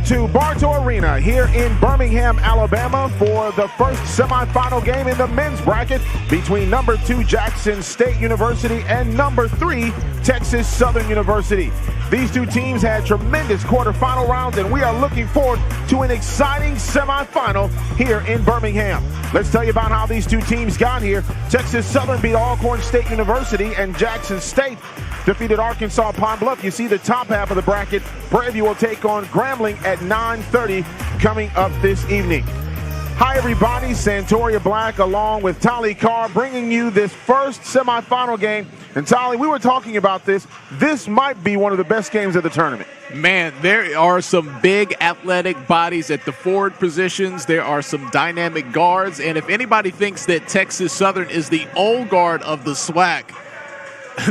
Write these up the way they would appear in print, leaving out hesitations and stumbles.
to Bartow Arena here in Birmingham, Alabama for the first semifinal game in the men's bracket between number 2 Jackson State University and number 3 Texas Southern University. These two teams had tremendous quarterfinal rounds, and we are looking forward to an exciting semifinal here in Birmingham. Let's tell you about how these two teams got here. Texas Southern beat Alcorn State University, and Jackson State defeated Arkansas Pine Bluff. You see the top half of the bracket. Prairie View will take on Grambling at 9:30 coming up this evening. Hi everybody, Santoria Black along with Tali Carr bringing you this first semifinal game. And Tali, we were talking about this. This might be one of the best games of the tournament. Man, there are some big athletic bodies at the forward positions. There are some dynamic guards. And if anybody thinks that Texas Southern is the old guard of the SWAC,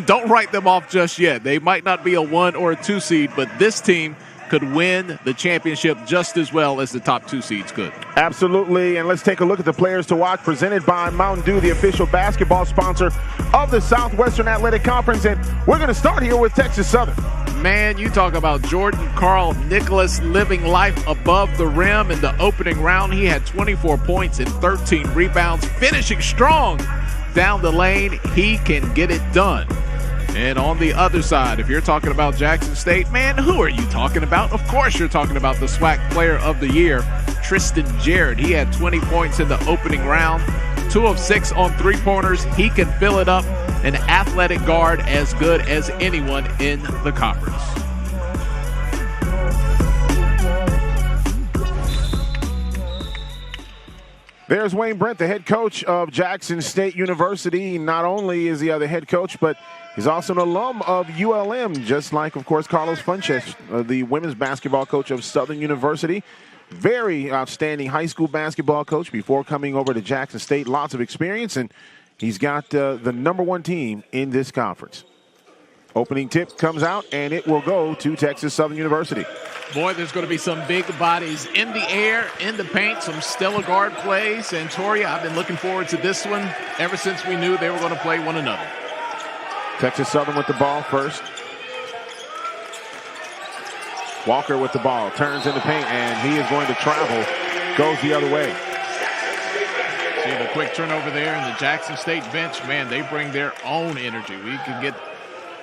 don't write them off just yet. They might not be a 1 or a 2 seed, but this team could win the championship just as well as the top 2 seeds could. Absolutely, and let's take a look at the players to watch presented by Mountain Dew, the official basketball sponsor of the Southwestern Athletic Conference, and we're going to start here with Texas Southern. Man, you talk about Jordan Carl Nicholas living life above the rim in the opening round. He had 24 points and 13 rebounds, finishing strong down the lane. He can get it done. And on the other side, if you're talking about Jackson State, man, who are you talking about? Of course you're talking about the SWAC Player of the Year, Tristan Jarrett. He had 20 points in the opening round, 2 of 6 on three-pointers. He can fill it up. An athletic guard as good as anyone in the conference. There's Wayne Brent, the head coach of Jackson State University. Not only is he the head coach, but he's also an alum of ULM, just like, of course, Carlos Funches, the women's basketball coach of Southern University. Very outstanding high school basketball coach before coming over to Jackson State. Lots of experience, and he's got the number 1 team in this conference. Opening tip comes out, and it will go to Texas Southern University. Boy, there's going to be some big bodies in the air, in the paint, some stellar guard plays. Santoria, I've been looking forward to this one ever since we knew they were going to play one another. Texas Southern with the ball first. Walker with the ball, turns in the paint, and he is going to travel, goes the other way. See the quick turnover there in the Jackson State bench. Man, they bring their own energy. We can get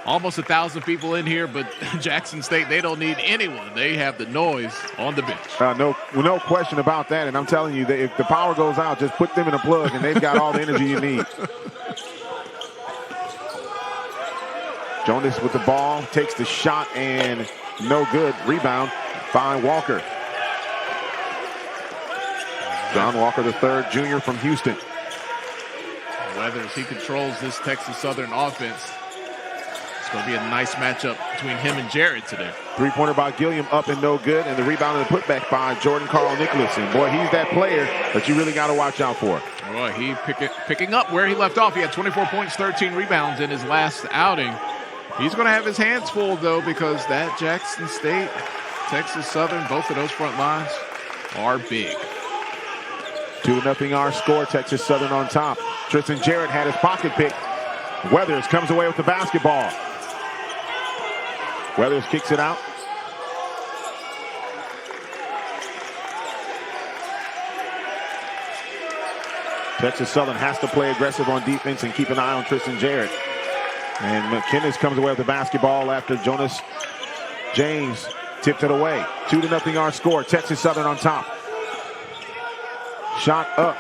almost 1,000 people in here, but Jackson State, they don't need anyone. They have the noise on the bench. No question about that, and I'm telling you, that if the power goes out, just put them in a plug, and they've got all the energy you need. Jonas with the ball, takes the shot, and no good. Rebound by Walker. John Walker III, junior from Houston. Whether he controls this Texas Southern offense, it's going to be a nice matchup between him and Jarrett today. Three-pointer by Gilliam up and no good, and the rebound and the putback by Jordan Carl Nicholas. And boy, he's that player that you really got to watch out for. Boy, he picking up where he left off. He had 24 points, 13 rebounds in his last outing. He's going to have his hands full, though, because that Jackson State, Texas Southern, both of those front lines are big. 2-0 our score. Texas Southern on top. Tristan Jarrett had his pocket pick. Weathers comes away with the basketball. Weathers kicks it out. Texas Southern has to play aggressive on defense and keep an eye on Tristan Jarrett. And McKinnis comes away with the basketball after Jonas James tipped it away. 2-0 our score. Texas Southern on top. Shot up.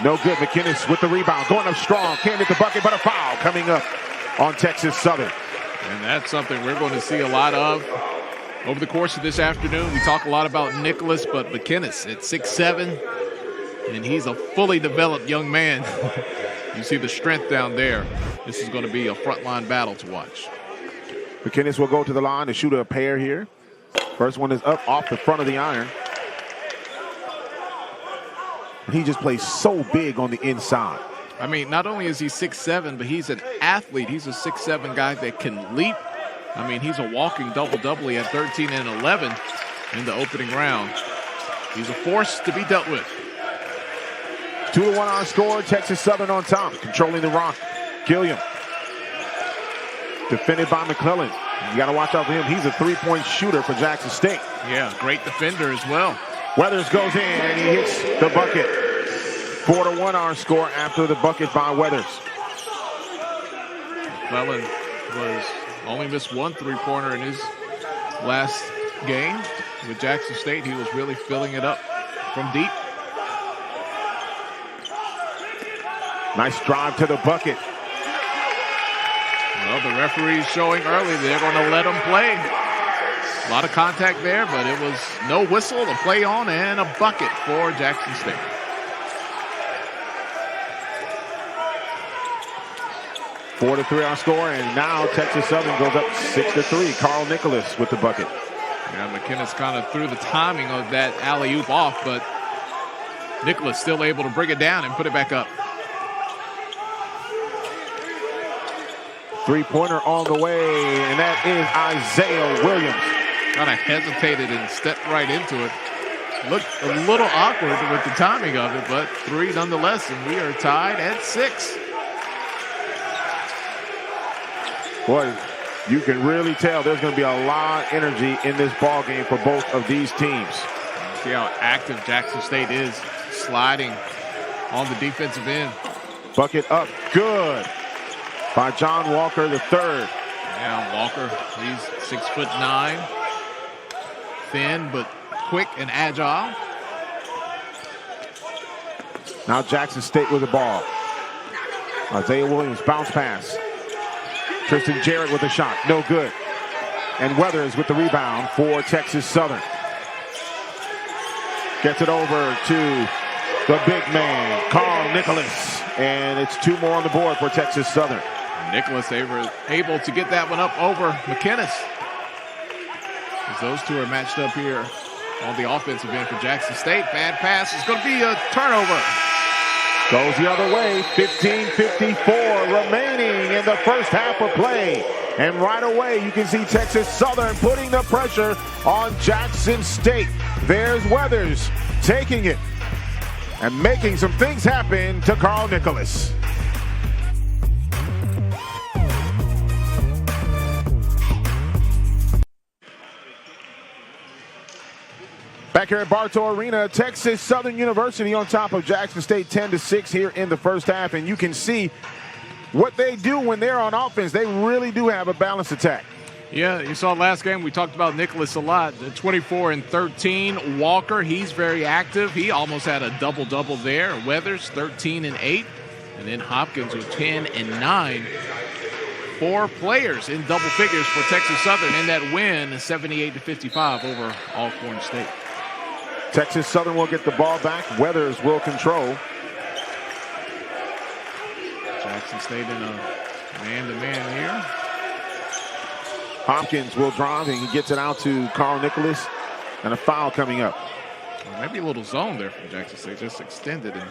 No good. McKinnis with the rebound. Going up strong. Can't hit the bucket, but a foul coming up on Texas Southern. And that's something we're going to see a lot of over the course of this afternoon. We talk a lot about Nicholas, but McKinnis at 6'7", and he's a fully developed young man. You see the strength down there. This is going to be a frontline battle to watch. McKinnis will go to the line to shoot a pair here. First one is up off the front of the iron. He just plays so big on the inside. I mean, not only is he 6'7", but he's an athlete. He's a 6'7" guy that can leap. I mean, he's a walking double-double. He had 13 and 11 in the opening round. He's a force to be dealt with. 2-1 our score. Texas Southern on top, controlling the rock. Gilliam. Defended by McClellan. You got to watch out for him. He's a three-point shooter for Jackson State. Yeah, great defender as well. Weathers goes in, and he hits the bucket. 4-1 our score after the bucket by Weathers. McClellan was only missed one three-pointer in his last game with Jackson State. He was really filling it up from deep. Nice drive to the bucket. Well, the referee's showing early they're going to let him play. A lot of contact there, but it was no whistle, a play on, and a bucket for Jackson State. Four to 3 our score, and now Texas Southern goes up 6-3. Carl Nicholas with the bucket. Yeah, McKinnis kind of threw the timing of that alley-oop off, but Nicholas still able to bring it down and put it back up. Three-pointer on the way, and that is Isaiah Williams. Kind of hesitated and stepped right into it. Looked a little awkward with the timing of it, but 3 nonetheless, and we are tied at 6. Boy, you can really tell there's going to be a lot of energy in this ball game for both of these teams. See how active Jackson State is, sliding on the defensive end. Bucket up, good, by John Walker III. Yeah, Walker, he's 6'9", thin but quick and agile. Now Jackson State with the ball. Isaiah Williams, bounce pass. Tristan Jarrett with a shot, no good. And Weathers with the rebound for Texas Southern. Gets it over to the big man, Carl Nicholas. And it's 2 more on the board for Texas Southern. Nicholas able to get that one up over McKinnis. As those two are matched up here on the offensive end for Jackson State. Bad pass is going to be a turnover. Goes the other way, 15:54 remaining in the first half of play. And right away, you can see Texas Southern putting the pressure on Jackson State. There's Weathers taking it and making some things happen to Carl Nicholas. Back here at Bartow Arena, Texas Southern University on top of Jackson State 10-6 here in the first half. And you can see what they do when they're on offense. They really do have a balanced attack. Yeah, you saw last game, we talked about Nicholas a lot. 24 and 13. Walker, he's very active. He almost had a double-double there. Weathers, 13 and 8. And then Hopkins with 10 and 9. 4 players in double figures for Texas Southern in that win, 78-55 over Alcorn State. Texas Southern will get the ball back. Weathers will control. Jackson State in a man-to-man here. Hopkins will drive, and he gets it out to Carl Nicholas. And a foul coming up. Well, maybe a little zone there from Jackson State, just extended and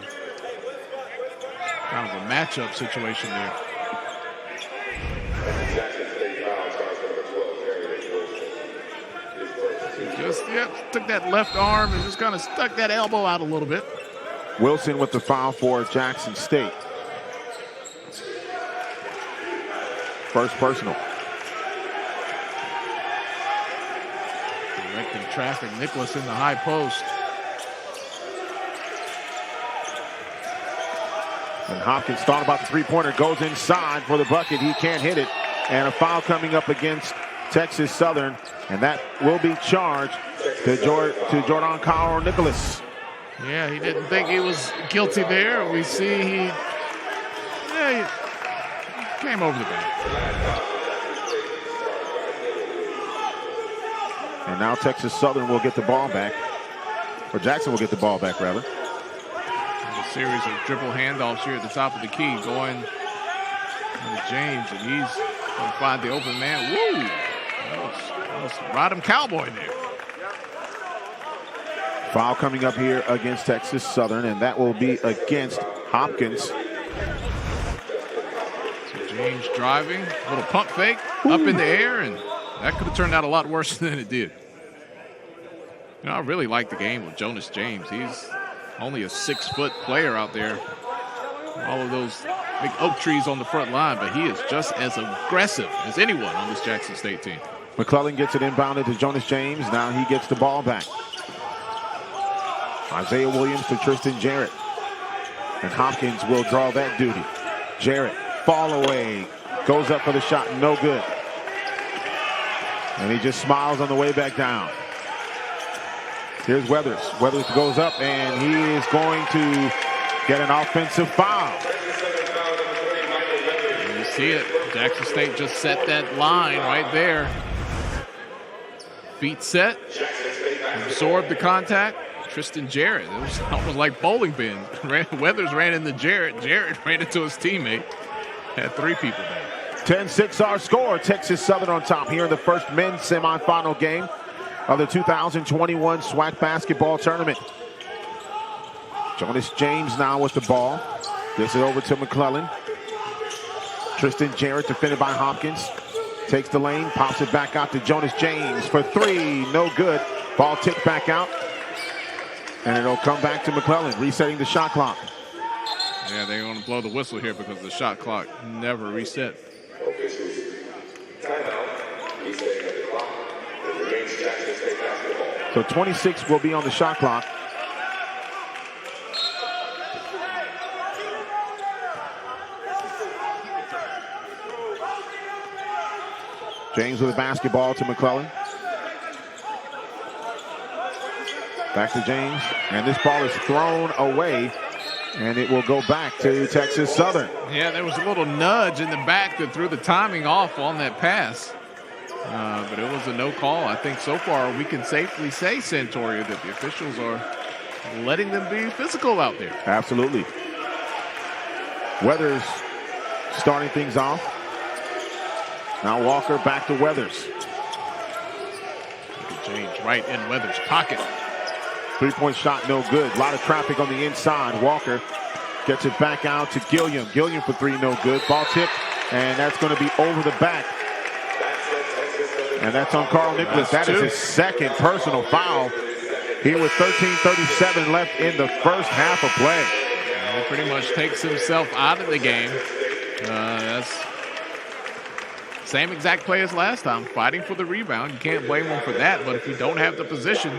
kind of a matchup situation there. Just took that left arm and just kind of stuck that elbow out a little bit. Wilson with the foul for Jackson State. First personal. Directing traffic. Nicholas in the high post. And Hopkins thought about the three-pointer, goes inside for the bucket. He can't hit it. And a foul coming up against Texas Southern, and that will be charged to Jordan Carl Nicholas. Yeah, he didn't think he was guilty there. We see he came over the bank. And now Texas Southern will get the ball back, or Jackson will get the ball back, rather. There's a series of dribble handoffs here at the top of the key going to James, and he's going to find the open man. Woo! That was Rodham Cowboy there. Foul coming up here against Texas Southern, and that will be against Hopkins. So James driving, little pump fake, up in the air, and that could have turned out a lot worse than it did. You know, I really like the game with Jonas James. He's only a 6-foot player out there. All of those big oak trees on the front line, but he is just as aggressive as anyone on this Jackson State team. McClellan gets it inbounded to Jonas James. Now he gets the ball back. Isaiah Williams to Tristan Jarrett. And Hopkins will draw that duty. Jarrett, fall away. Goes up for the shot, no good. And he just smiles on the way back down. Here's Weathers. Weathers goes up, and he is going to get an offensive foul. You see it. Jackson State just set that line right there. Feet set. Absorbed the contact. Tristan Jarrett. It was almost like bowling pins. Weathers ran into Jarrett. Jarrett ran into his teammate. Had three people there. 10-6 our score. Texas Southern on top here in the first men's semifinal game of the 2021 SWAC basketball tournament. Jonas James now with the ball. Gets it over to McClellan. Tristan Jarrett defended by Hopkins. Takes the lane, pops it back out to Jonas James for three. No good. Ball tipped back out. And it'll come back to McClellan, resetting the shot clock. Yeah, they're going to blow the whistle here because the shot clock never reset. So 26 will be on the shot clock. James with the basketball to McClellan. Back to James, and this ball is thrown away, and it will go back to Texas Southern. Yeah, there was a little nudge in the back that threw the timing off on that pass. But it was a no call. I think so far we can safely say, Santoria, that the officials are letting them be physical out there. Absolutely. Weathers starting things off. Now Walker back to Weathers. Look at James right in Weathers' pocket. Three-point shot, no good. A lot of traffic on the inside. Walker gets it back out to Gilliam. Gilliam for three, no good. Ball tip, and that's going to be over the back. And that's on Carl Nicholas. That is his second personal foul here with 13:37 left in the first half of play. He pretty much takes himself out of the game. That's same exact play as last time, fighting for the rebound. You can't blame him for that, but if you don't have the position,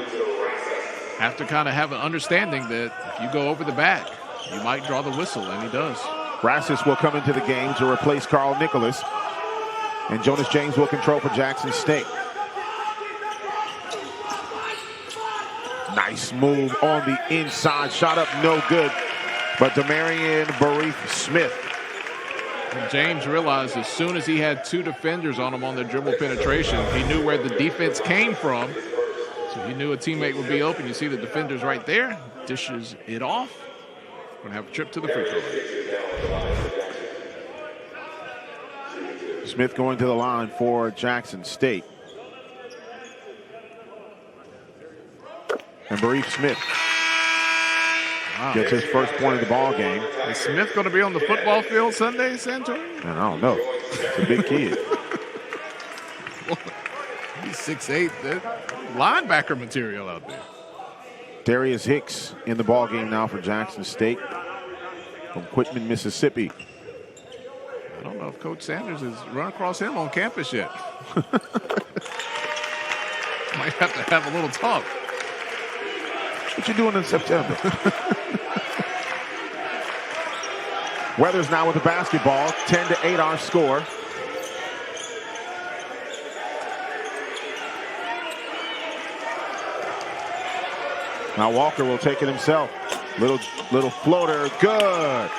have to kind of have an understanding that if you go over the back, you might draw the whistle, and he does. Rassis will come into the game to replace Carl Nicholas, and Jonas James will control for Jackson State. Nice move on the inside, shot up, no good, but Demarion Barif-Smith. And James realized as soon as he had two defenders on him on the dribble penetration, he knew where the defense came from. So he knew a teammate would be open. You see the defenders right there. Dishes it off. Going to have a trip to the free throw line. Smith going to the line for Jackson State. And Barif-Smith gets his first point of the ball game. Is Smith going to be on the football field Sunday, Santorini? Man, I don't know. It's a big kid. He's 6'8". Linebacker material out there. Darius Hicks in the ball game now for Jackson State from Quitman, Mississippi. I don't know if Coach Sanders has run across him on campus yet. Might have to have a little talk. What you doing in September? Weathers now with the basketball. 10-8 our score. Now Walker will take it himself. Little floater, good.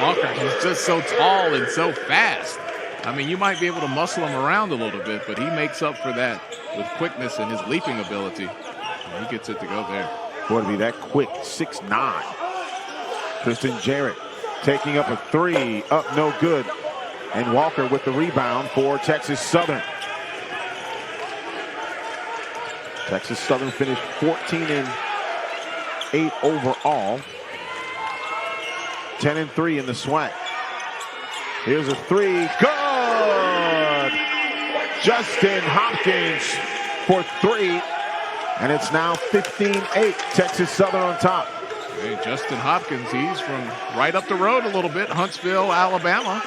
Walker is just so tall and so fast. I mean, you might be able to muscle him around a little bit, but he makes up for that with quickness and his leaping ability. And he gets it to go there. Boy, to be that quick, 6'9". Tristan Jarrett taking up a three, up no good. And Walker with the rebound for Texas Southern. Texas Southern finished 14-8 overall. 10-3 in the SWAC. Here's a three, good! Justin Hopkins for three. And it's now 15-8, Texas Southern on top. Hey, Justin Hopkins, he's from right up the road a little bit, Huntsville, Alabama.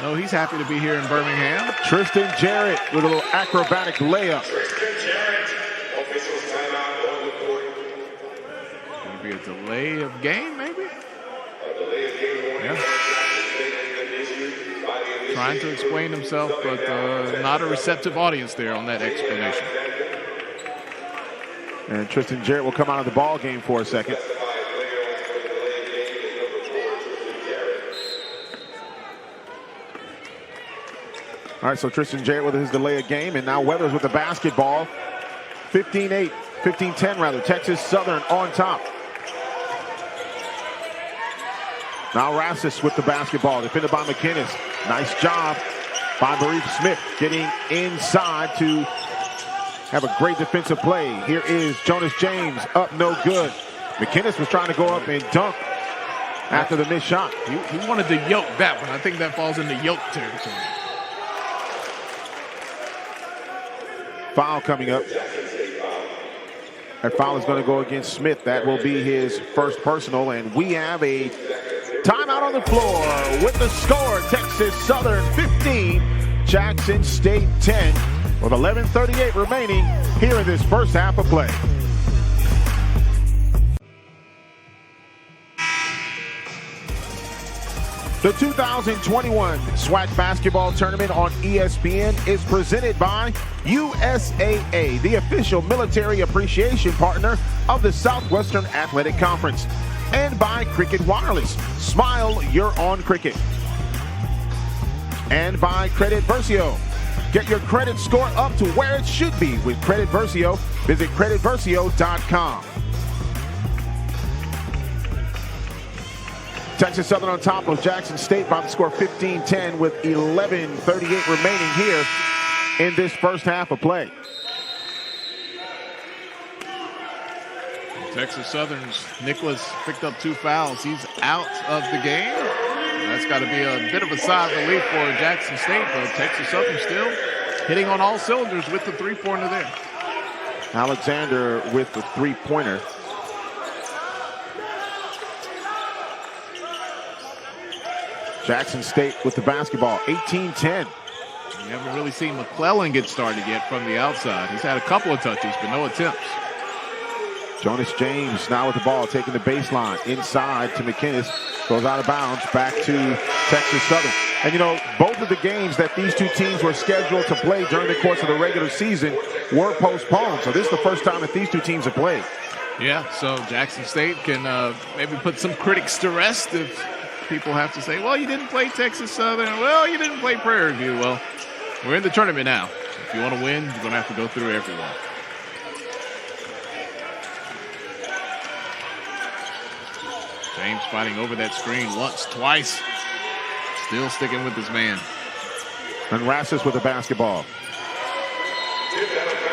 No, he's happy to be here in Birmingham. Tristan Jarrett with a little acrobatic layup. Going to be a delay of game, maybe? Yeah. Trying to explain himself, but not a receptive audience there on that explanation. And Tristan Jarrett will come out of the ball game for a second. All right, so Tristan Jarrett with his delay of game, and now Weathers with the basketball. 15-8, 15-10 rather. Texas Southern on top. Now Rassis with the basketball, defended by McInnes. Nice job by Barif Smith getting inside to have a great defensive play. Here is Jonas James up, no good. McInnes was trying to go up and dunk after the missed shot. He wanted to yoke that one. I think that falls into yoke territory. Foul coming up. That foul is going to go against Smith. That will be his first personal, and we have a timeout on the floor with the score. Texas Southern 15, Jackson State 10, with 11:38 remaining here in this first half of play. The 2021 SWAC basketball tournament on ESPN is presented by USAA, the official military appreciation partner of the Southwestern Athletic Conference, and by Cricket Wireless. Smile, you're on cricket. And by Credit Versio. Get your credit score up to where it should be with Credit Versio. Visit creditversio.com. Texas Southern on top of Jackson State by the score 15-10 with 11:38 remaining here in this first half of play. Texas Southern's Nicholas picked up 2 fouls. He's out of the game. That's got to be a bit of a sigh of relief for Jackson State, but Texas Southern still hitting on all cylinders with the three-pointer there. Alexander with the three-pointer. Jackson State with the basketball, 18-10. You haven't really seen McClellan get started yet from the outside. He's had a couple of touches, but no attempts. Jonas James now with the ball, taking the baseline inside to McInnes. Goes out of bounds, back to Texas Southern. And, you know, both of the games that these two teams were scheduled to play during the course of the regular season were postponed. So this is the first time that these two teams have played. Yeah, so Jackson State can maybe put some critics to rest if people have to say, well, you didn't play Texas Southern. Well, you didn't play Prairie View. Well, we're in the tournament now. If you want to win, you're going to have to go through everyone. James fighting over that screen once, twice. Still sticking with his man. And Rassis with the basketball.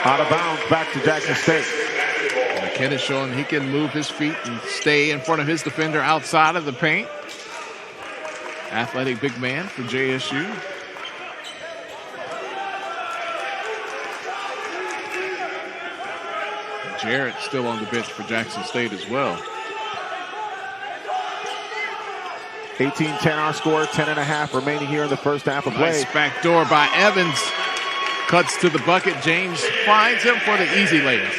Out of bounds, back to Jackson State.18-10 our score, 10.5 remaining here in the first half of play. Nice backdoor by Evans. Cuts to the bucket. James finds him for the easy layup.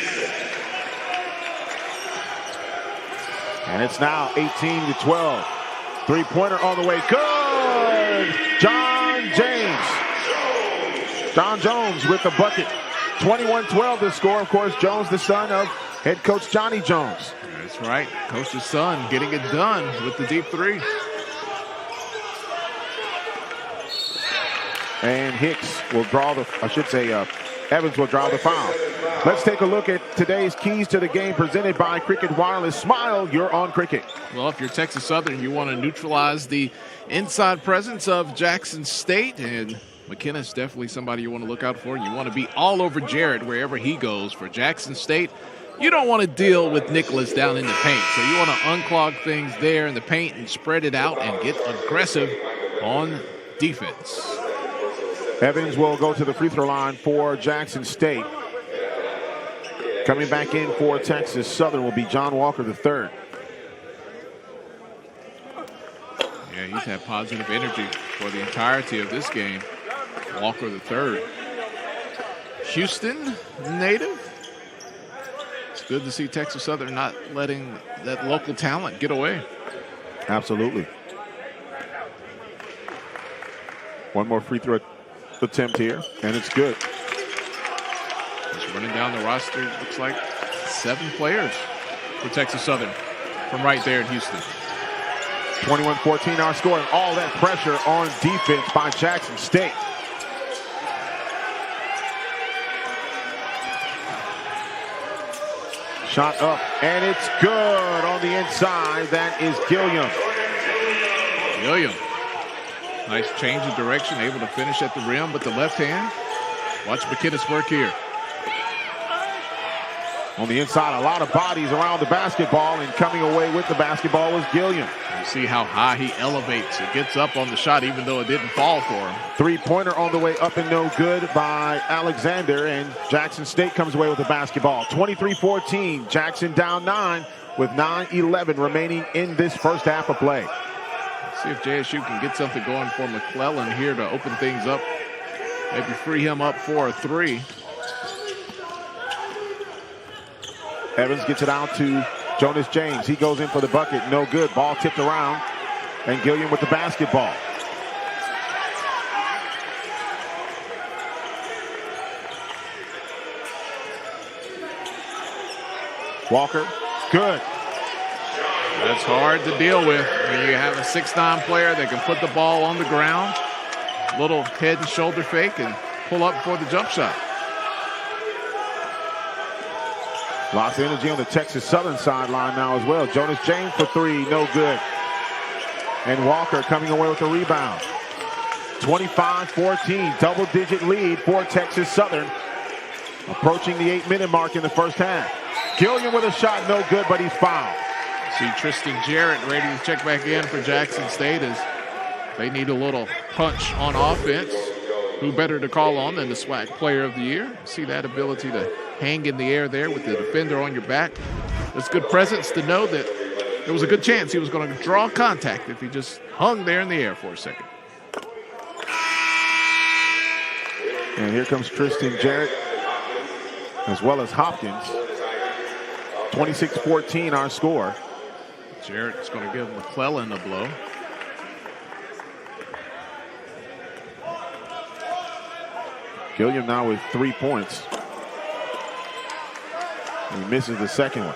And it's now 18-12. Three-pointer on the way. Good! John James. John Jones with the bucket. 21-12 the score. Of course, Jones, the son of head coach Johnny Jones. That's right. Coach's son getting it done with the deep three. And Hicks will draw the, Evans will draw the foul. Let's take a look at today's keys to the game presented by Cricket Wireless. Smile, you're on cricket. Well, if you're Texas Southern, you want to neutralize the inside presence of Jackson State, and McInnes definitely somebody you want to look out for. You want to be all over Jarrett wherever he goes. For Jackson State, you don't want to deal with Nicholas down in the paint, so you want to unclog things there in the paint and spread it out and get aggressive on defense. Evans will go to the free throw line for Jackson State. Coming back in for Texas Southern will be John Walker III. Yeah, he's had positive energy for the entirety of this game. Walker the third. Houston native. It's good to see Texas Southern not letting that local talent get away. Absolutely. One more free throw attempt here, and it's good. Just running down the roster, looks like 7 players for Texas Southern from right there in Houston. 21-14 our score, and all that pressure on defense by Jackson State. Shot up, and it's good on the inside. That is Gilliam. Gilliam. Nice change of direction, able to finish at the rim with the left hand. Watch McKinnis work here. On the inside, a lot of bodies around the basketball, and coming away with the basketball was Gilliam. You see how high he elevates. It gets up on the shot even though it didn't fall for him. Three-pointer on the way up and no good by Alexander, and Jackson State comes away with the basketball. 23-14, Jackson down 9 with 9:11 remaining in this first half of play. Let's see if JSU can get something going for McClellan here to open things up. Maybe free him up for a 3. Evans gets it out to Jonas James. He goes in for the bucket. No good. Ball tipped around. And Gilliam with the basketball. Walker. Good. That's hard to deal with when you have a 6'9" player that can put the ball on the ground. Little head and shoulder fake and pull up for the jump shot. Lots of energy on the Texas Southern sideline now as well. Jonas James for 3, no good. And Walker coming away with the rebound. 25-14, double-digit lead for Texas Southern. Approaching the 8-minute mark in the first half. Gilliam with a shot, no good, but he's fouled. See Tristan Jarrett ready to check back in for Jackson State as they need a little punch on offense. Who better to call on than the SWAC Player of the Year? See that ability to hang in the air there with the defender on your back. It's good presence to know that there was a good chance he was going to draw contact if he just hung there in the air for a second. And here comes Tristan Jarrett as well as Hopkins. 26-14 our score. Jarrett's going to give McClellan a blow. Gilliam now with 3 points. He misses the second one.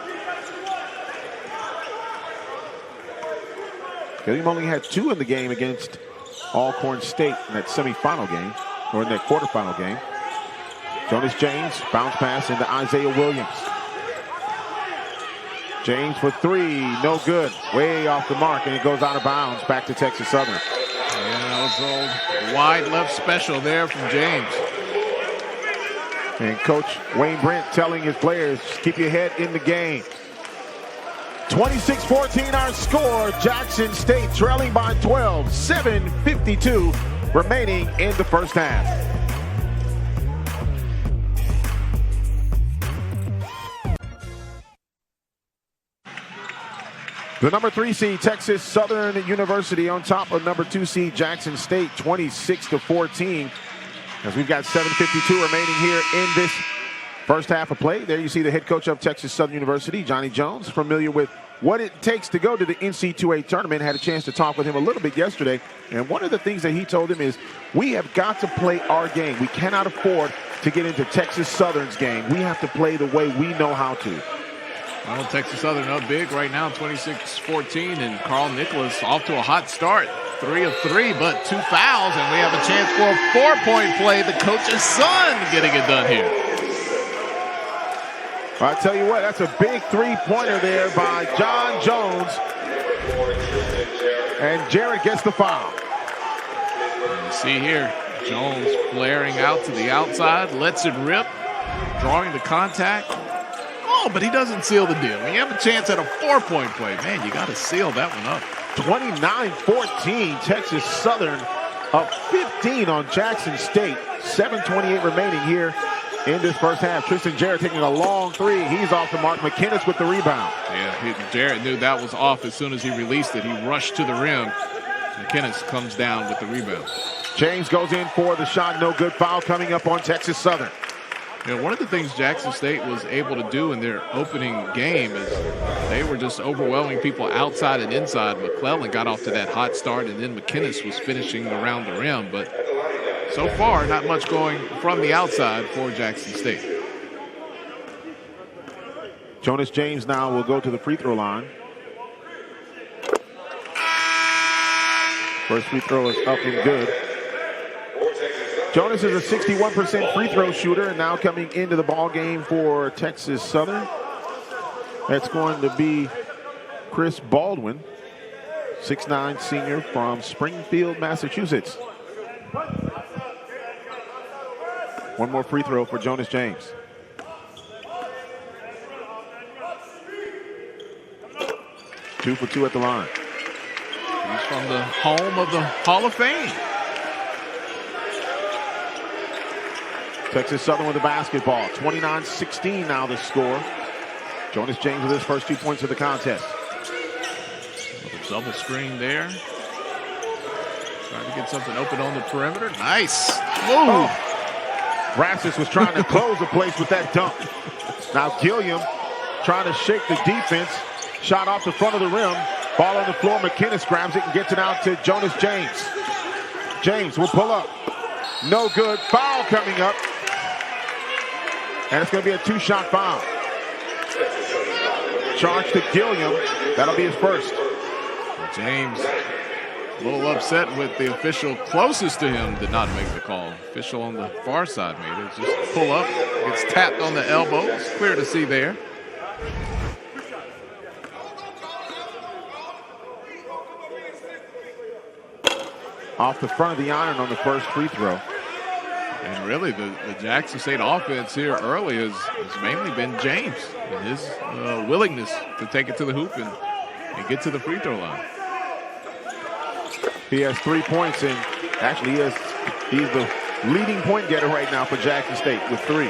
Gilliam only had 2 in the game against Alcorn State in that semifinal game, or in that quarterfinal game. Jonas James, bounce pass into Isaiah Williams. James for 3, no good. Way off the mark, and it goes out of bounds back to Texas Southern. Yeah, that was a wide left special there from James. And Coach Wayne Brent telling his players, keep your head in the game. 26-14 our score. Jackson State trailing by 12. 7:52 remaining in the first half. The number 3 seed, Texas Southern University, on top of number 2 seed, Jackson State, 26-14. As we've got 7:52 remaining here in this first half of play. There you see the head coach of Texas Southern University, Johnny Jones, familiar with what it takes to go to the NC2A tournament. Had a chance to talk with him a little bit yesterday. And one of the things that he told him is, we have got to play our game. We cannot afford to get into Texas Southern's game. We have to play the way we know how to. Well, Texas Southern up big right now, 26-14, and Carl Nicholas off to a hot start. 3 of 3, but 2 fouls, and we have a chance for a 4-point play. The coach's son getting it done here. I tell you what, that's a big 3-pointer there by John Jones. And Jarrett gets the foul. And you see here, Jones flaring out to the outside, lets it rip, drawing the contact. Oh, but he doesn't seal the deal. When you have a chance at a 4-point play, man, you got to seal that one up. 29-14, Texas Southern up 15 on Jackson State. 7:28 remaining here in this first half. Tristan Jarrett taking a long 3. He's off the mark. McKinnis with the rebound. Yeah, Jarrett knew that was off as soon as he released it. He rushed to the rim. McInnes comes down with the rebound. James goes in for the shot. No good. Foul coming up on Texas Southern. You know, one of the things Jackson State was able to do in their opening game is they were just overwhelming people outside and inside. McClellan got off to that hot start, and then McInnes was finishing around the rim. But so far, not much going from the outside for Jackson State. Jonas James now will go to the free throw line. First free throw is up and good. Jonas is a 61% free throw shooter, and now coming into the ball game for Texas Southern. That's going to be Chris Baldwin, 6'9" senior from Springfield, Massachusetts. One more free throw for Jonas James. Two for two at the line. He's from the home of the Hall of Fame. Texas Southern with the basketball. 29-16 now the score. Jonas James with his first 2 points of the contest. Double screen there. Trying to get something open on the perimeter. Nice. Whoa. Oh. Rassus was trying to close the place with that dunk. Now Gilliam trying to shake the defense. Shot off the front of the rim. Ball on the floor. McInnes grabs it and gets it out to Jonas James. James will pull up. No good. Foul coming up. And it's going to be a two-shot foul. Charge to Gilliam. That'll be his first. James, a little upset with the official closest to him, did not make the call. Official on the far side made it. Just pull up. Gets tapped on the elbow. It's clear to see there. Off the front of the iron on the first free throw. And really, the Jackson State offense here early has mainly been James and his willingness to take it to the hoop and get to the free throw line. He has 3 points, and actually he's the leading point getter right now for Jackson State with 3.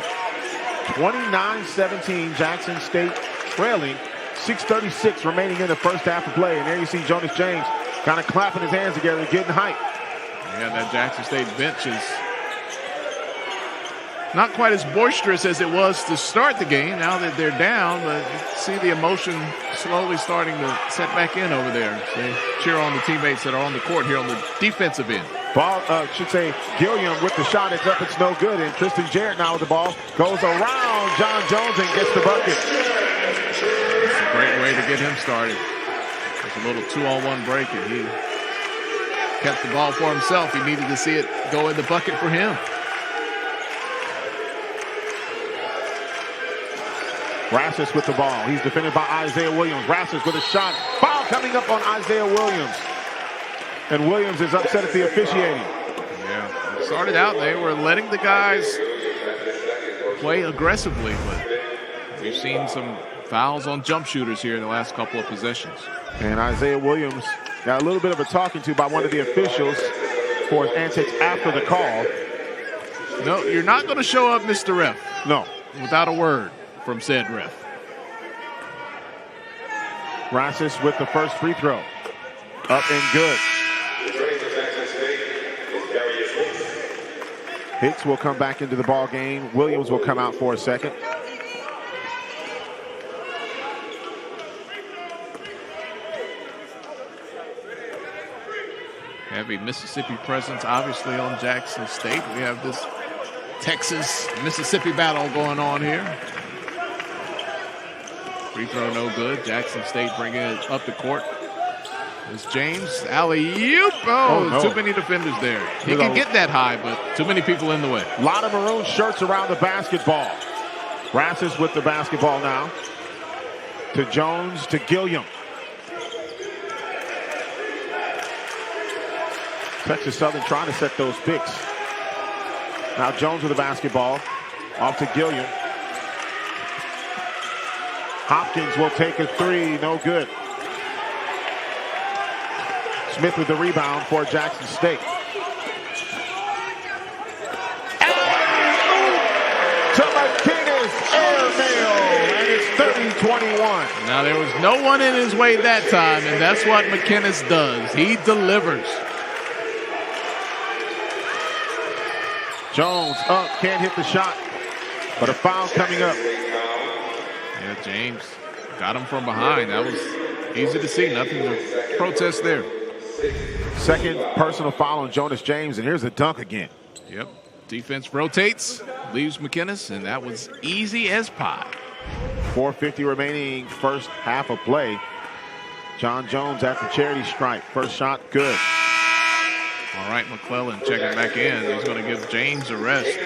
29-17, Jackson State trailing. 6:36 remaining in the first half of play. And there you see Jonas James kind of clapping his hands together, getting hype. Yeah, that Jackson State bench is not quite as boisterous as it was to start the game. Now that they're down, but you see the emotion slowly starting to set back in over there. They cheer on the teammates that are on the court here on the defensive end. Ball, Gilliam with the shot. It's up, it's no good. And Tristan Jarrett now with the ball. Goes around John Jones and gets the bucket. It's a great way to get him started. It's a little 2-on-1 break, and he kept the ball for himself. He needed to see it go in the bucket for him. Rassus with the ball. He's defended by Isaiah Williams. Rassus with a shot. Foul coming up on Isaiah Williams. And Williams is upset at the officiating. Yeah, it started out, they were letting the guys play aggressively, but we've seen some fouls on jump shooters here in the last couple of possessions. And Isaiah Williams got a little bit of a talking to by one of the officials for his antics after the call. No, you're not going to show up, Mr. Ref. No. Without a word from said ref. Rassus with the first free throw. Up and good. Hicks will come back into the ball game. Williams will come out for a second. Heavy Mississippi presence, obviously, on Jackson State. We have this Texas-Mississippi battle going on here. Free throw no good. Jackson State bringing it up the court. It's James. Alley-oop. Oh, no. Too many defenders there. He can get that high, but too many people in the way. A lot of maroon shirts around the basketball. Rassus with the basketball now. To Jones, to Gilliam. Texas Southern trying to set those picks. Now Jones with the basketball. Off to Gilliam. Hopkins will take a three. No good. Smith with the rebound for Jackson State. To McInnes, airmail, and it's Now, there was no one in his way that time, and that's what McInnes does. He delivers. Jones up, can't hit the shot, but a foul coming up. Yeah, James got him from behind. That was easy to see. Nothing to protest there. Second personal foul on Jonas James, and here's a dunk again. Yep. Defense rotates, leaves McInnes, and that was easy as pie. 4:50 remaining, first half of play. John Jones at the charity stripe. First shot, good. All right, McClellan checking back in. He's going to give James a rest.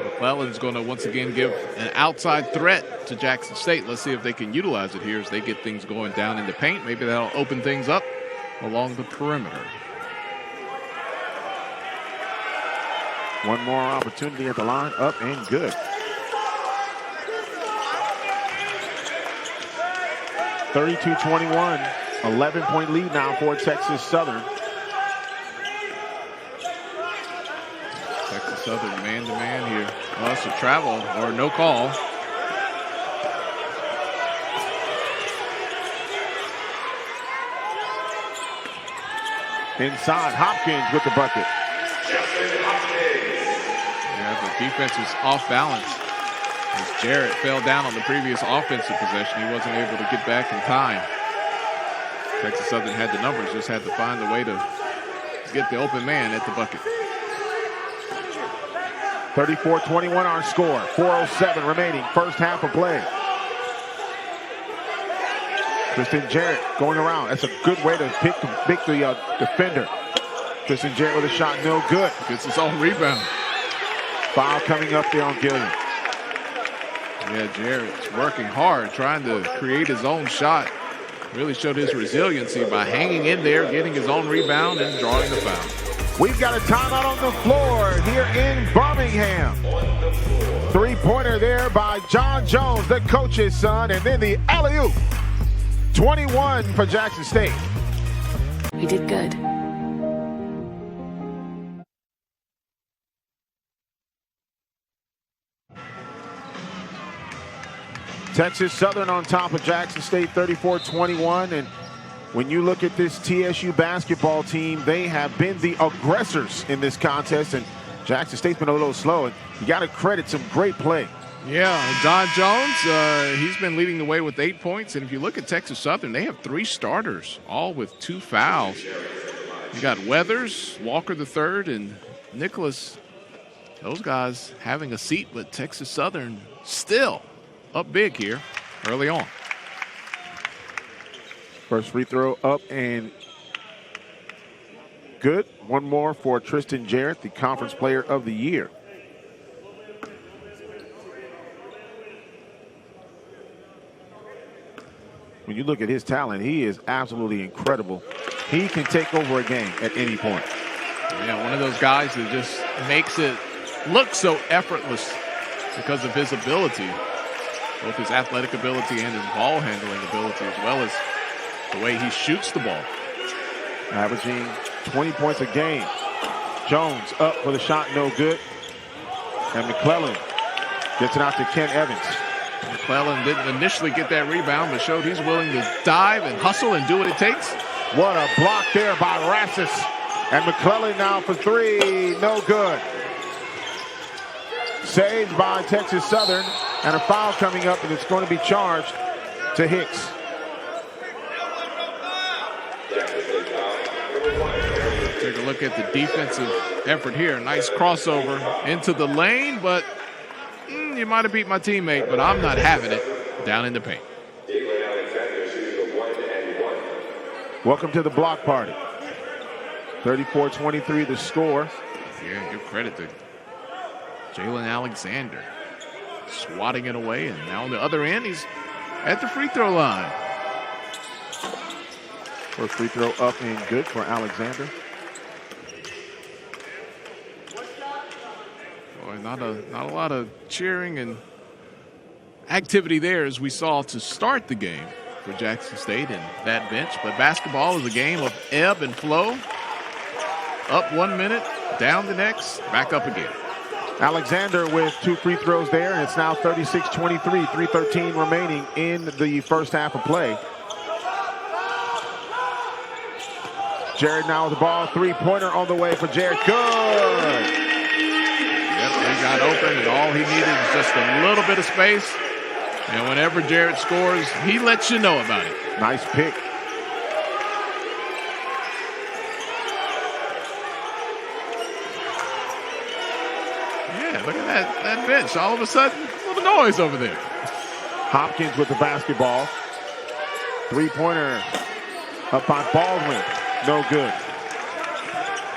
McClellan's going to once again give an outside threat to Jackson State. Let's see if they can utilize it here as they get things going down in the paint. Maybe that'll open things up along the perimeter. One more opportunity at the line, up and good. 32-21, 11-point lead now for Texas Southern. Texas Southern man-to-man here. Well, it's a travel or no call. Inside, Hopkins with the bucket. Yeah, the defense was off balance. As Jarrett fell down on the previous offensive possession, he wasn't able to get back in time. Texas Southern had the numbers, just had to find a way to get the open man at the bucket. 34-21 our score. 4:07 remaining, first half of play. Tristan Jarrett going around. That's a good way to pick the defender. Tristan Jarrett with a shot, no good. Gets his own rebound. Foul coming up there on Gilliam. Yeah, Jarrett's working hard, trying to create his own shot. Really showed his resiliency by hanging in there, getting his own rebound, and drawing the foul. We've got a timeout on the floor here in Birmingham. Three-pointer there by John Jones, the coach's son, and then the alley-oop. 21 for Jackson State. We did good. Texas Southern on top of Jackson State, 34-21. And when you look at this TSU basketball team, they have been the aggressors in this contest, and Jackson State's been a little slow. And you got to credit some great play. Yeah, John Jones, he's been leading the way with 8 points. And if you look at Texas Southern, they have 3 starters, all with 2 fouls. You got Weathers, Walker III, and Nicholas. Those guys having a seat, but Texas Southern still up big here early on. First free throw up and good. One more for Tristan Jarrett, the Conference Player of the Year. When you look at his talent, he is absolutely incredible. He can take over a game at any point. Yeah, one of those guys that just makes it look so effortless because of his ability. Both his athletic ability and his ball handling ability, as well as the way he shoots the ball. Averaging 20 points a game. Jones up for the shot, no good. And McClellan gets it out to Ken Evans. McClellan didn't initially get that rebound, but showed he's willing to dive and hustle and do what it takes. What a block there by Rassis. And McClellan now for 3, no good. Saved by Texas Southern, and a foul coming up, and it's going to be charged to Hicks. Take a look at the defensive effort here. Nice crossover into the lane, but you might have beat my teammate, but I'm not having it down in the paint. Welcome to the block party. 34-23 the score. Yeah, give credit to Jalen Alexander. Swatting it away, and now on the other end, he's at the free throw line. First free throw up and good for Alexander. Boy, not a lot of cheering and activity there as we saw to start the game for Jackson State and that bench. But basketball is a game of ebb and flow. Up 1 minute, down the next, back up again. Alexander with 2 free throws there, and it's now 36-23, 3:13 remaining in the first half of play. Jared now with the ball, 3-pointer on the way for Jared. Good! Yep, he got open, and all he needed was just a little bit of space. And whenever Jared scores, he lets you know about it. Nice pick. Yeah, look at that bench. All of a sudden, a little noise over there. Hopkins with the basketball. 3-pointer up by Baldwin. No good.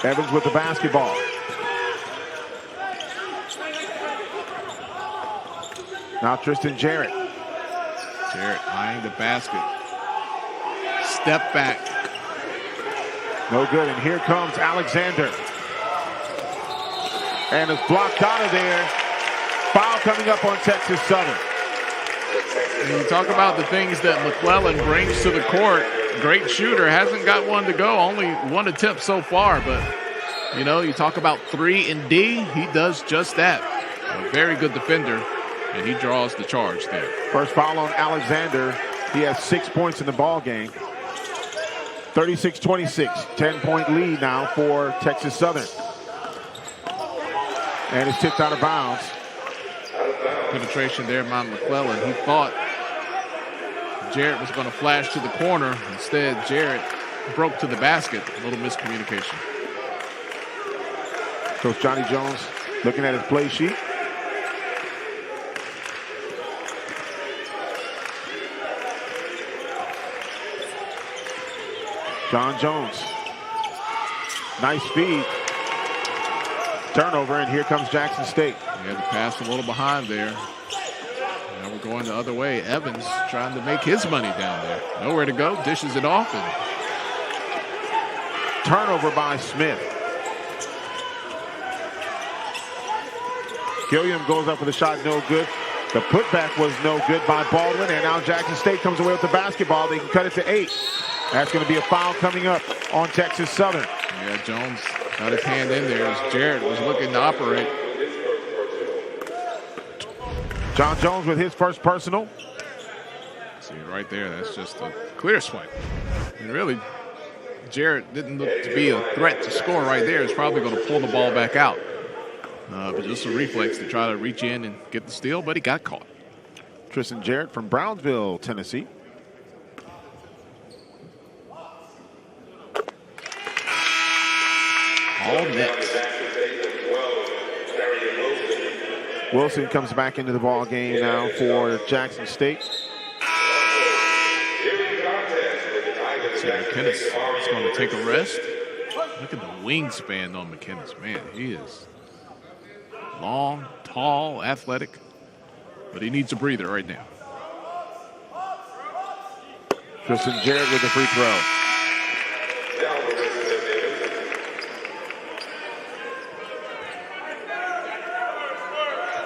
Evans with the basketball. Now Tristan Jarrett. Jarrett eyeing the basket. Step back. No good. And here comes Alexander. And it's blocked out of there. Foul coming up on Texas Southern. And you talk about the things that McClellan brings to the court. Great shooter. Hasn't got one to go. Only 1 attempt so far. But, you know, you talk about 3 and D. He does just that. A very good defender. And he draws the charge there. First foul on Alexander. He has 6 points in the ball game. 36-26. 10-point lead now for Texas Southern. And it's tipped out of bounds. Penetration there by McClellan. He thought Jarrett was going to flash to the corner. Instead, Jarrett broke to the basket. A little miscommunication. Coach Johnny Jones looking at his play sheet. John Jones. Nice feed. Turnover, and here comes Jackson State. He had to pass a little behind there. Now we're going the other way. Evans trying to make his money down there. Nowhere to go. Dishes it off. And turnover by Smith. Gilliam goes up for the shot. No good. The putback was no good by Baldwin. And now Jackson State comes away with the basketball. They can cut it to 8. That's going to be a foul coming up on Texas Southern. Yeah, Jones got his hand in there as Jared was looking to operate. John Jones with his first personal. See right there, that's just a clear swipe. And really, Jared didn't look to be a threat to score right there. He's probably going to pull the ball back out. But just a reflex to try to reach in and get the steal, but he got caught. Tristan Jarrett from Brownsville, Tennessee. All net. Wilson comes back into the ball game now for Jackson State. See, McKinnis is going to take a rest. Look at the wingspan on McKinnis. Man, he is long, tall, athletic, but he needs a breather right now. Tristan Jarrett with the free throw.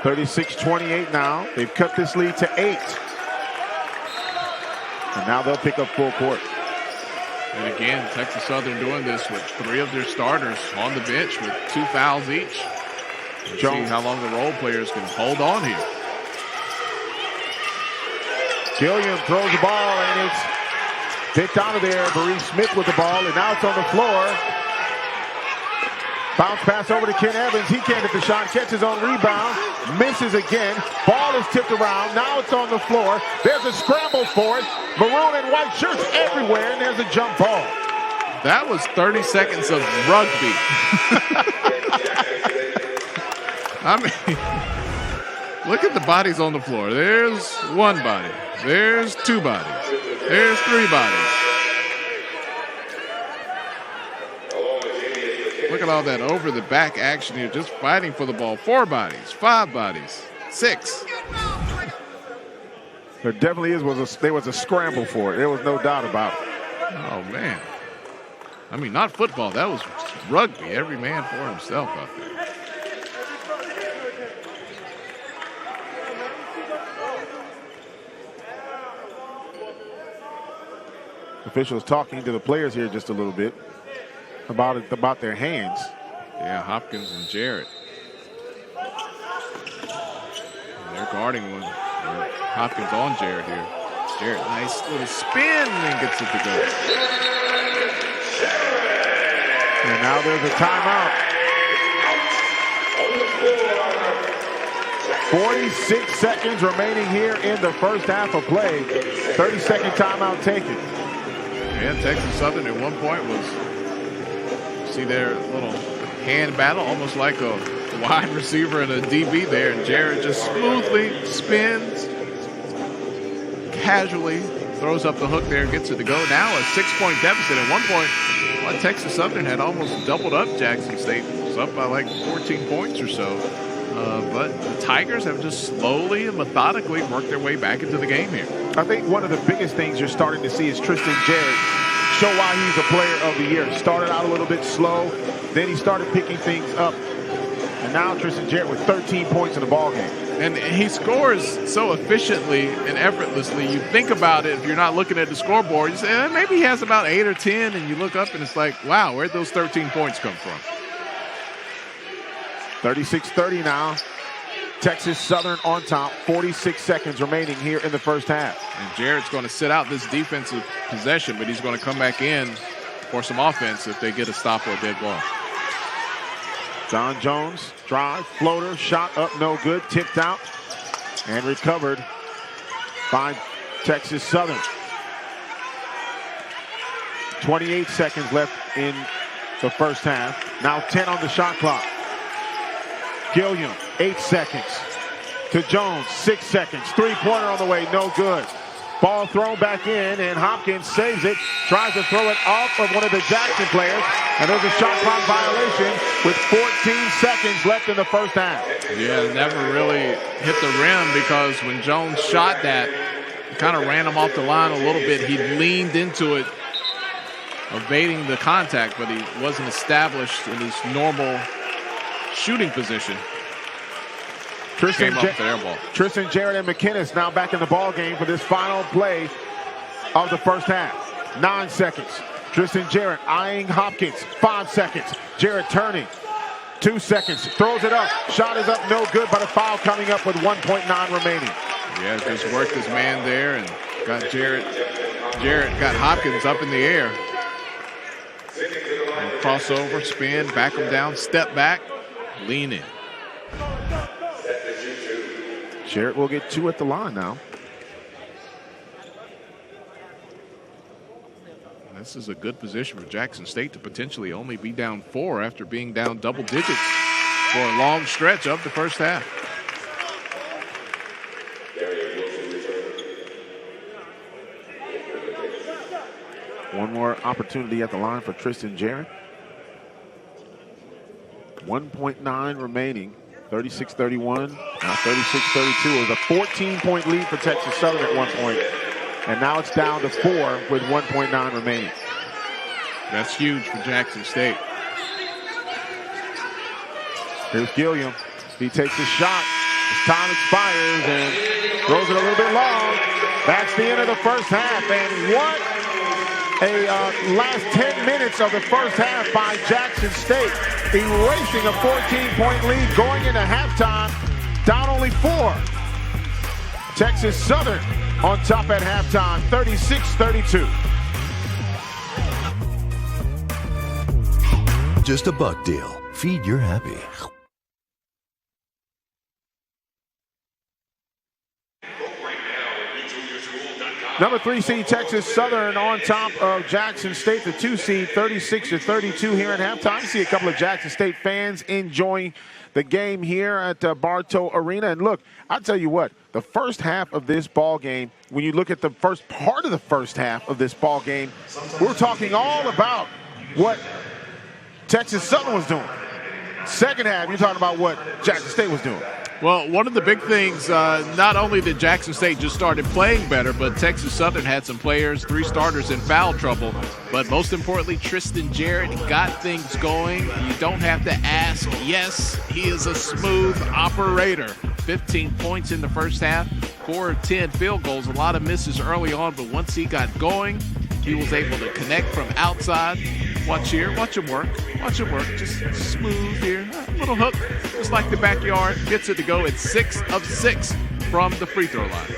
(36-28) now. They've cut this lead to 8. And now they'll pick up full court. And again, Texas Southern doing this with 3 of their starters on the bench with 2 fouls each. See how long the role players can hold on here. Gilliam throws the ball, and it's picked out of there. Maurice Smith with the ball, and now it's on the floor. Bounce pass over to Ken Evans. He can't get the shot. Catches on rebound. Misses again. Ball is tipped around. Now it's on the floor. There's a scramble for it. Maroon and white shirts everywhere, and there's a jump ball. That was 30 seconds of rugby. I mean, look at the bodies on the floor. There's 1 body. There's 2 bodies. There's 3 bodies. Look at all that over the back action here, just fighting for the ball. 4 bodies, 5 bodies, 6. There definitely there was a scramble for it. There was no doubt about it. Oh, man. I mean, not football. That was rugby. Every man for himself out there. Officials talking to the players here just a little bit about their hands. Yeah, Hopkins and Jarrett. guarding one. Hopkins on Jarrett here. Jarrett, nice little spin and gets it to go. And now there's a timeout. 46 seconds remaining here in the first half of play. 30-second timeout taken. Yeah, Texas Southern at one point was, see their little hand battle, almost like a wide receiver and a DB there. And Jarrett just smoothly spins, casually throws up the hook there and gets it to go. Now a 6-point deficit. At one point, Texas Southern had almost doubled up Jackson State. It was up by like 14 points or so. But the Tigers have just slowly and methodically worked their way back into the game here. I think one of the biggest things you're starting to see is Tristan Jarrett show why he's a player of the year. Started out a little bit slow, then he started picking things up. And now Tristan Jarrett with 13 points in the ballgame. And he scores so efficiently and effortlessly. You think about it, if you're not looking at the scoreboard, you say, maybe he has about 8 or 10, and you look up and it's like, wow, where'd those 13 points come from? 36-30 now. Texas Southern on top. 46 seconds remaining here in the first half. And Jarrett's going to sit out this defensive possession, but he's going to come back in for some offense if they get a stop or a dead ball. John Jones, drive, floater, shot up, no good, tipped out, and recovered by Texas Southern. 28 seconds left in the first half. Now 10 on the shot clock. Gilliam, 8 seconds. To Jones, 6 seconds. Three-pointer on the way, no good. Ball thrown back in, and Hopkins saves it. Tries to throw it off of one of the Jackson players. And there's a shot clock violation with 14 seconds left in the first half. Yeah, never really hit the rim because when Jones shot that, it kind of ran him off the line a little bit. He leaned into it, evading the contact, but he wasn't established in his normal shooting position. Tristan Jarrett and McKinnis now back in the ball game for this final play of the first half. 9 seconds. Tristan Jarrett eyeing Hopkins. 5 seconds. Jarrett turning. 2 seconds. Throws it up. Shot is up, no good, but a foul coming up with 1.9 remaining. Yeah, just worked his man there and got Jarrett. Jarrett got Hopkins up in the air. And crossover, spin, back him down, step back, lean in. Jarrett will get 2 at the line now. This is a good position for Jackson State to potentially only be down 4 after being down double digits for a long stretch of the first half. One more opportunity at the line for Tristan Jarrett. 1.9 remaining. 36-31, now 36-32. It was a 14-point lead for Texas Southern at one point, and now it's down to 4 with 1.9 remaining. That's huge for Jackson State. Here's Gilliam. He takes a shot. His time expires and throws it a little bit long. That's the end of the first half, and what a last 10 minutes of the first half by Jackson State, erasing a 14-point lead going into halftime, down only 4. Texas Southern on top at halftime, 36-32. Just a buck deal. Feed your happy. Number 3 seed Texas Southern on top of Jackson State, the 2 seed, 36-32 here at halftime. See a couple of Jackson State fans enjoying the game here at Bartow Arena. And look, I'll tell you what, the first half of this ball game, when you look at the first part of the first half of this ball game, we're talking all about what Texas Southern was doing. Second half, you're talking about what Jackson State was doing. Well, one of the big things, not only did Jackson State just started playing better, but Texas Southern had some players, 3 starters in foul trouble. But most importantly, Tristan Jarrett got things going. You don't have to ask. Yes, he is a smooth operator. 15 points in the first half, 4 of 10 field goals, a lot of misses early on, but once he got going, he was able to connect from outside. Watch here, watch him work, just smooth here, a little hook, just like the backyard, gets it to go at 6 of 6 from the free throw line.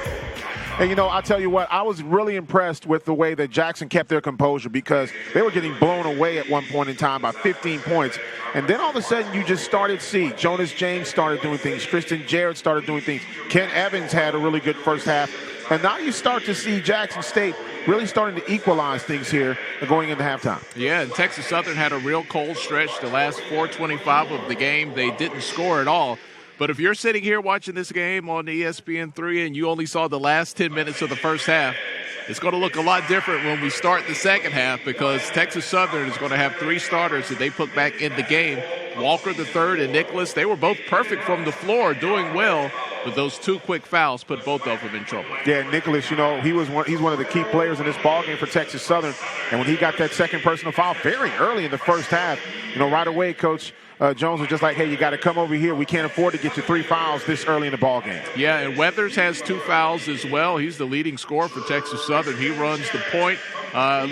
And, you know, I'll tell you what, I was really impressed with the way that Jackson kept their composure because they were getting blown away at one point in time by 15 points. And then all of a sudden you just started to see Jonas James started doing things. Tristan Jarrett started doing things. Ken Evans had a really good first half. And now you start to see Jackson State really starting to equalize things here going into halftime. Yeah, and Texas Southern had a real cold stretch the last 4:25 of the game. They didn't score at all. But if you're sitting here watching this game on ESPN3 and you only saw the last 10 minutes of the first half, it's going to look a lot different when we start the second half because Texas Southern is going to have 3 starters that they put back in the game. Walker III and Nicholas, they were both perfect from the floor, doing well, but those 2 quick fouls put both of them in trouble. Yeah, Nicholas, you know, he's one of the key players in this ballgame for Texas Southern. And when he got that second personal foul very early in the first half, you know, right away, Coach Jones was just like, hey, you got to come over here. We can't afford to get you 3 fouls this early in the ballgame. Yeah, and Weathers has 2 fouls as well. He's the leading scorer for Texas Southern. He runs the point.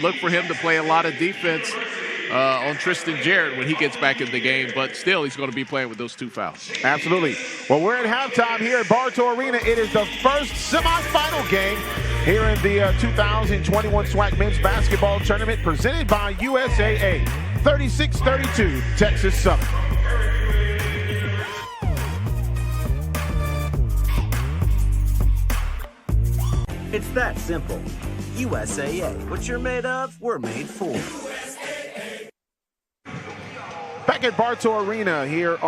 Look for him to play a lot of defense on Tristan Jarrett when he gets back in the game, but still he's going to be playing with those 2 fouls. Absolutely. Well, we're at halftime here at Bartow Arena. It is the first semifinal game here in the 2021 SWAC Men's Basketball Tournament presented by USAA. 36-32, Texas Southern. It's that simple. USAA. What you're made of, we're made for. Back at Bartow Arena here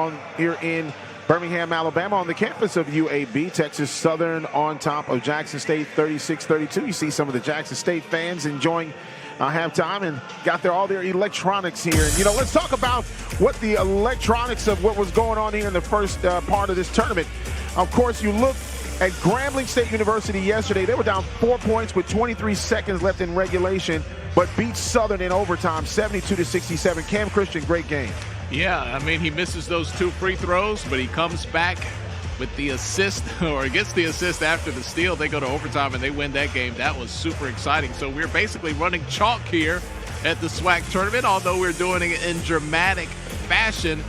in Birmingham, Alabama, on the campus of UAB. Texas Southern on top of Jackson State 36-32. You see some of the Jackson State fans enjoying halftime and got all their electronics here. And, you know, let's talk about what the electronics of what was going on here in the first part of this tournament. Of course, you look at Grambling State University yesterday. They were down 4 points with 23 seconds left in regulation, but beat Southern in overtime, 72-67. Cam Christian, great game. Yeah, I mean, he misses those 2 free throws, but he comes back with the assist, or gets the assist after the steal. They go to overtime and they win that game. That was super exciting. So we're basically running chalk here at the SWAC tournament, although we're doing it in dramatic fashion.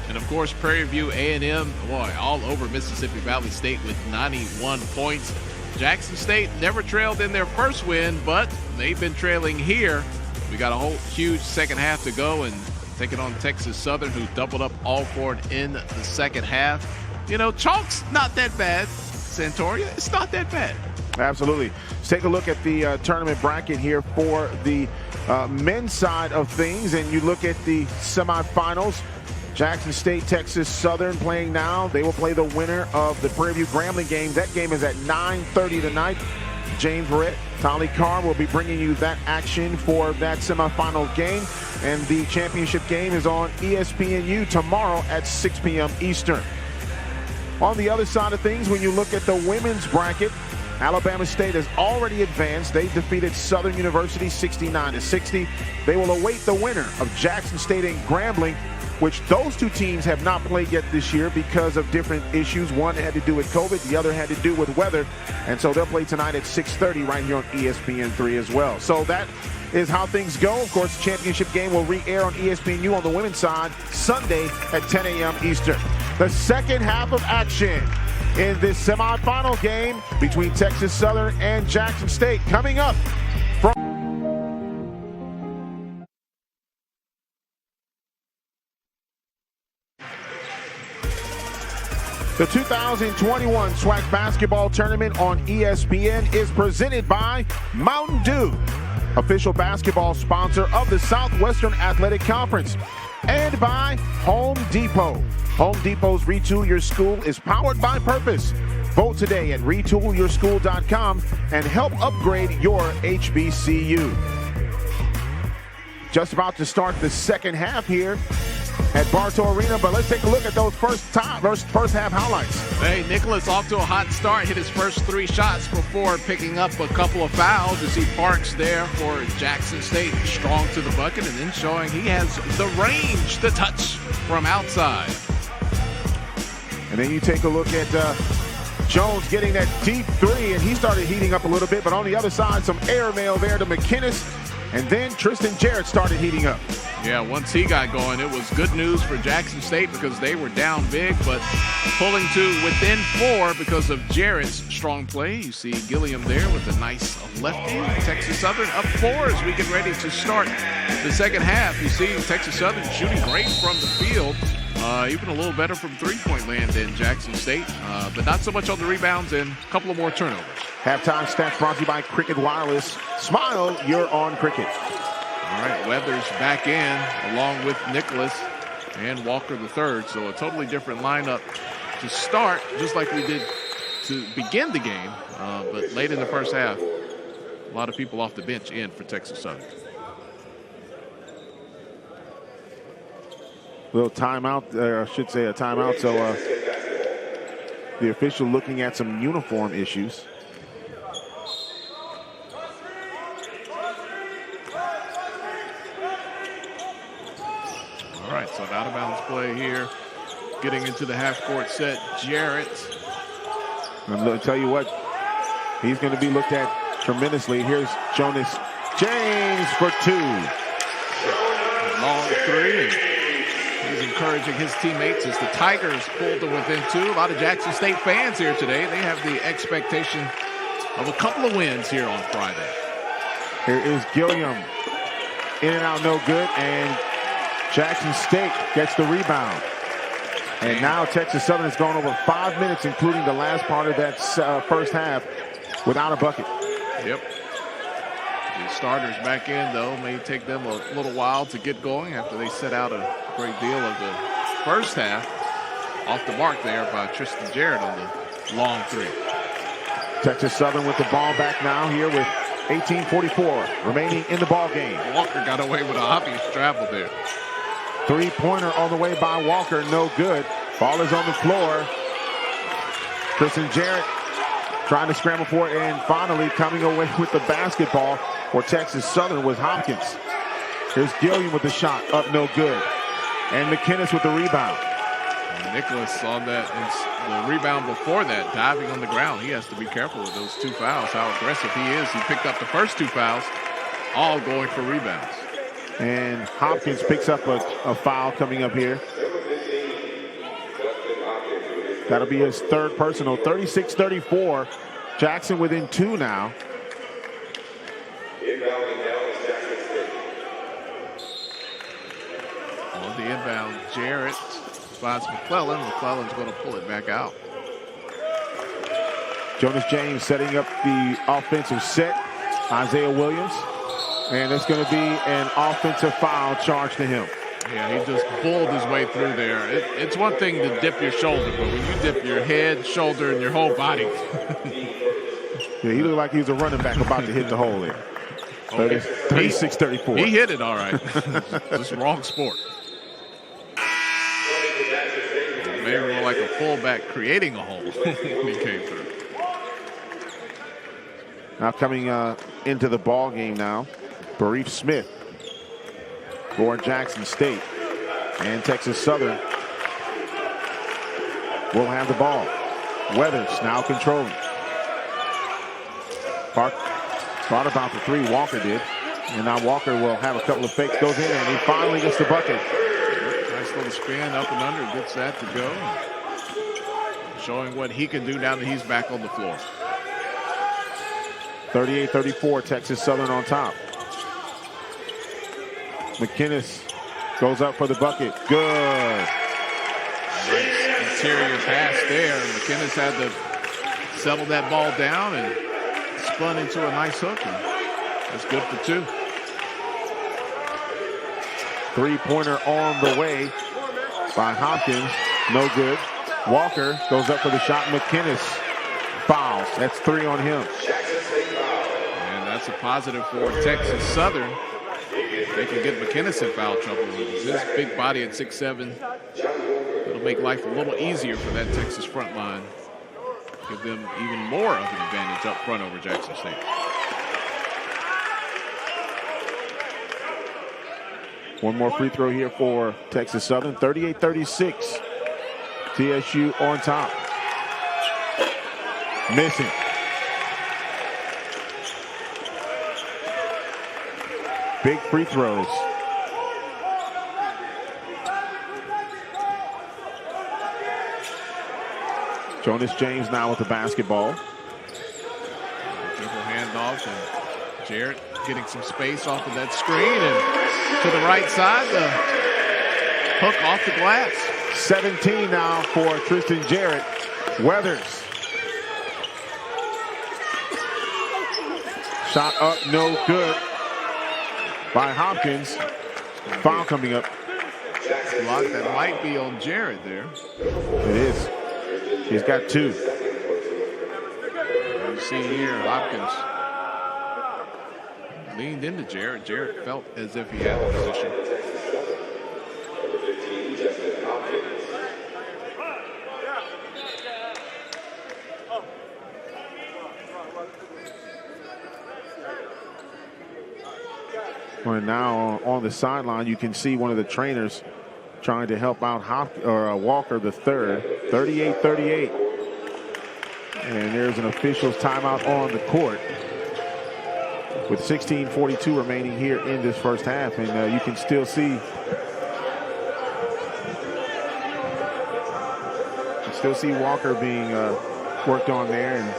And of course, Prairie View A&M, boy, all over Mississippi Valley State with 91 points. Jackson State never trailed in their first win, but they've been trailing here. We got a whole huge second half to go and taking on Texas Southern, who doubled up all for it in the second half. You know, chalk's not that bad, Santoria. It's not that bad. Absolutely. Let's take a look at the tournament bracket here for the men's side of things. And you look at the semifinals. Jackson State, Texas Southern playing now. They will play the winner of the Prairie View Grambling game. That game is at 9:30 tonight. James Verrett, Tolly Carr will be bringing you that action for that semifinal game. And the championship game is on ESPNU tomorrow at 6 p.m. Eastern. On the other side of things, when you look at the women's bracket, Alabama State has already advanced. They defeated Southern University 69-60. They will await the winner of Jackson State and Grambling, which those 2 teams have not played yet this year because of different issues. One had to do with COVID, the other had to do with weather. And so they'll play tonight at 6:30 right here on ESPN3 as well. So that is how things go. Of course, the championship game will re-air on ESPNU on the women's side Sunday at 10 a.m. Eastern. The second half of action in this semifinal game between Texas Southern and Jackson State coming up from the 2021 SWAC Basketball Tournament on ESPN is presented by Mountain Dew, official basketball sponsor of the Southwestern Athletic Conference, and by Home Depot. Home Depot's Retool Your School is powered by purpose. Vote today at retoolyourschool.com and help upgrade your HBCU. Just about to start the second half here at Bartow Arena, but let's take a look at those first half highlights. Hey, Nicholas off to a hot start, hit his first 3 shots before picking up a couple of fouls. You see Parks there for Jackson State, strong to the bucket, and then showing he has the range to touch from outside. And then you take a look at Jones getting that deep 3, and he started heating up a little bit, but on the other side, some airmail there to McKinnis, and then Tristan Jarrett started heating up. Yeah, once he got going, it was good news for Jackson State because they were down big, but pulling to within 4 because of Jarrett's strong play. You see Gilliam there with a nice lefty. Texas Southern up 4 as we get ready to start the second half. You see Texas Southern shooting great from the field, even a little better from three-point land than Jackson State, but not so much on the rebounds and a couple of more turnovers. Halftime stats brought to you by Cricket Wireless. Smile, you're on Cricket. All right, Weathers back in along with Nicholas and Walker III. So a totally different lineup to start, just like we did to begin the game. But late in the first half, a lot of people off the bench in for Texas Southern. Little timeout, I should say a timeout. So the official looking at some uniform issues. All right, so an out-of-bounds play here. Getting into the half-court set, Jarrett. I'm going to tell you what, he's going to be looked at tremendously. Here's Jonas James for 2. Long 3. He's encouraging his teammates as the Tigers pull to within 2. A lot of Jackson State fans here today. They have the expectation of a couple of wins here on Friday. Here is Gilliam. In and out, no good, and Jackson State gets the rebound. And now Texas Southern has gone over 5 minutes, including the last part of that first half, without a bucket. Yep. The starters back in, though, may take them a little while to get going after they set out a great deal of the first half. Off the mark there by Tristan Jarrett on the long 3. Texas Southern with the ball back now here with 18:44 remaining in the ball game. Walker got away with an obvious travel there. Three-pointer on the way by Walker, no good. Ball is on the floor. Tristan Jarrett trying to scramble for it, and finally coming away with the basketball for Texas Southern was Hopkins. Here's Gilliam with the shot, up no good. And McInnes with the rebound. And Nicholas on that, the rebound before that, diving on the ground. He has to be careful with those 2 fouls, how aggressive he is. He picked up the first 2 fouls, all going for rebounds. And Hopkins picks up a foul coming up here. That'll be his 3rd personal. 36-34. Jackson within 2 now. On the inbound, Jarrett finds McClellan. McClellan's going to pull it back out. Jonas James setting up the offensive set. Isaiah Williams. And it's going to be an offensive foul charged to him. Yeah, he just bulled his way through there. It's one thing to dip your shoulder, but when you dip your head, shoulder, and your whole body. Yeah, he looked like he was a running back about to hit the hole there. 36-34. He hit it all right. Just wrong sport. Maybe more like a fullback creating a hole when he came through. Now coming into the ball game now, Barif Smith for Jackson State, and Texas Southern will have the ball. Weathers now controlling. Park thought about the 3, Walker did, and now Walker will have a couple of fakes, goes in, and he finally gets the bucket. Nice little spin up and under, gets that to go. Showing what he can do now that he's back on the floor. 38-34, Texas Southern on top. McInnes goes up for the bucket. Good. Nice interior pass there. McInnes had to settle that ball down and spun into a nice hook. And that's good for 2. Three-pointer on the way by Hopkins. No good. Walker goes up for the shot. McInnes fouls. That's 3 on him. And that's a positive for Texas Southern. They can get McInnes in foul trouble with his big body at 6'7". It'll make life a little easier for that Texas front line. Give them even more of an advantage up front over Jackson State. One more free throw here for Texas Southern. 38-36. TSU on top. Missing. Big free throws Jonas James now with the basketball. Dribble handoff, and Jarrett getting some space off of that screen, and to the right side, the hook off the glass. 17 now for Tristan Jarrett. Weathers. Shot up, no good by Hopkins. Foul coming up. Block that might be on Jarrett there. It is. He's got 2. You see here, Hopkins leaned into Jarrett. Jarrett felt as if he had the position. Well, now on the sideline, you can see one of the trainers trying to help out Walker the third. 38-38. And there's an official's timeout on the court with 16:42 remaining here in this first half. And you can still see Walker being worked on there. And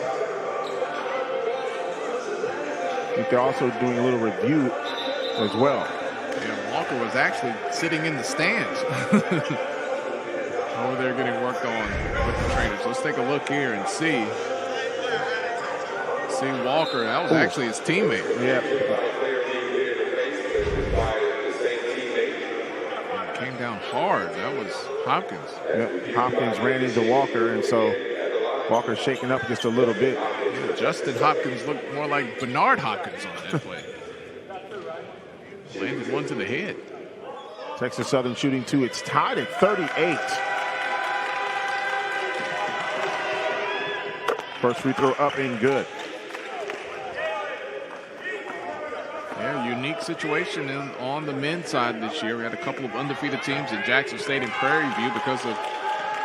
I think they're also doing a little review as well. Yeah, Walker was actually sitting in the stands over there getting worked on with the trainers. Let's take a look here and see Walker. That was actually his teammate. Yeah. It came down hard. That was Hopkins. Yep. Hopkins ran into Walker, and so Walker's shaking up just a little bit. Yeah, Justin Hopkins looked more like Bernard Hopkins on that play. Landed one to the head. Texas Southern shooting 2. It's tied at 38. First free throw up and good. Yeah, unique situation on the men's side this year. We had a couple of undefeated teams in Jackson State and Prairie View because of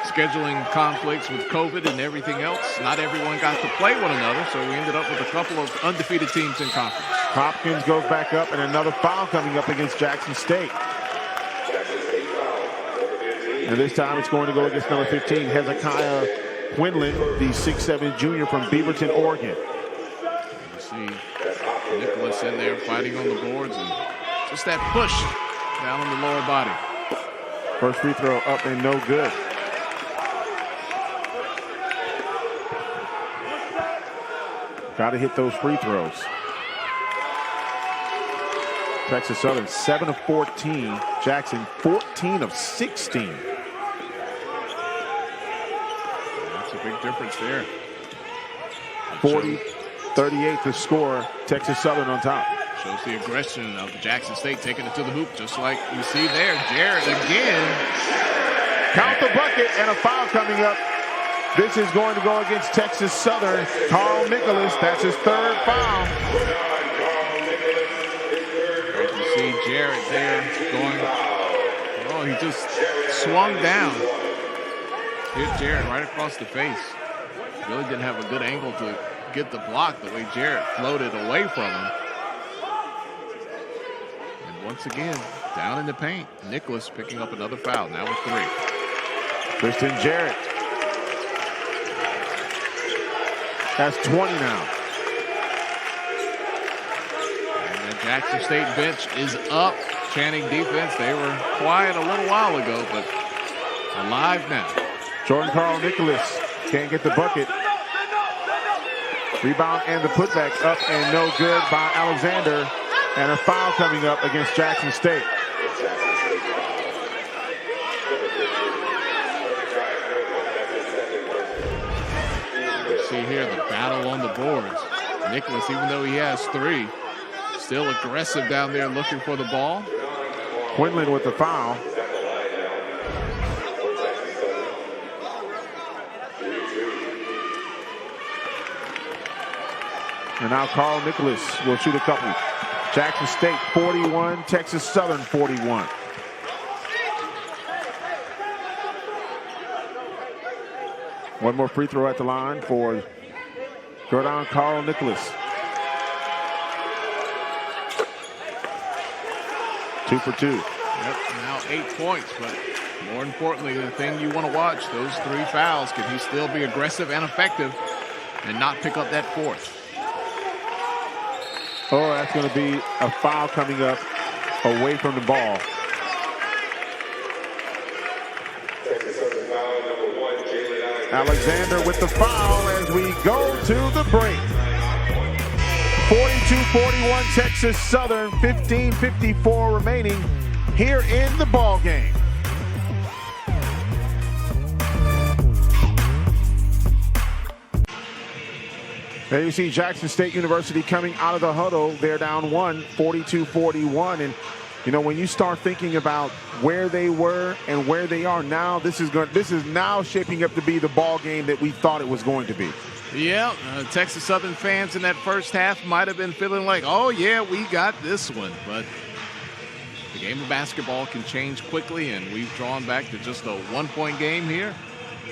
scheduling conflicts with COVID and everything else. Not everyone got to play one another, so we ended up with a couple of undefeated teams in conference. Hopkins goes back up, and another foul coming up against Jackson State. And this time it's going to go against number 15, Hezekiah Quinlan, the 6'7" junior from Beaverton, Oregon. You see Nicholas in there fighting on the boards, and just that push down on the lower body. First free throw up and no good. Got to hit those free throws. Texas Southern 7 of 14. Jackson 14 of 16. That's a big difference there. 40-38 to score. Texas Southern on top. Shows the aggression of Jackson State taking it to the hoop, just like you see there. Jarrett again. Count the bucket, and a foul coming up. This is going to go against Texas Southern. Carl Nicholas, that's his 3rd foul. You see Jarrett there going, he just swung down. Hit Jarrett right across the face. Really didn't have a good angle to get the block the way Jarrett floated away from him. And once again, down in the paint, Nicholas picking up another foul, now with 3. Tristan Jarrett. That's 20 now. And the Jackson State bench is up, chanting defense. They were quiet a little while ago, but alive now. Jordan Carl Nicholas can't get the bucket. Rebound and the putback up and no good by Alexander. And a foul coming up against Jackson State. See here the battle on the boards. Nicholas, even though he has 3, still aggressive down there looking for the ball. Quinlan with the foul. And now Carl Nicholas will shoot a couple. Jackson State 41, Texas Southern 41. One more free throw at the line for Jordan Carl Nicholas. 2 for 2. Yep, now 8 points, but More importantly, the thing you want to watch, those 3 fouls. Can he still be aggressive and effective and not pick up that 4th? Oh, that's going to be a foul coming up away from the ball. Alexander with the foul as we go to the break. 42-41 Texas Southern, 15:54 remaining here in the ball game. There you see Jackson State University coming out of the huddle. They're down 1, 42-41. And, you know, when you start thinking about where they were and where they are now, this is now shaping up to be the ball game that we thought it was going to be. Yeah, Texas Southern fans in that first half might have been feeling like, oh, yeah, we got this one. But the game of basketball can change quickly, and we've drawn back to just a 1-point game here.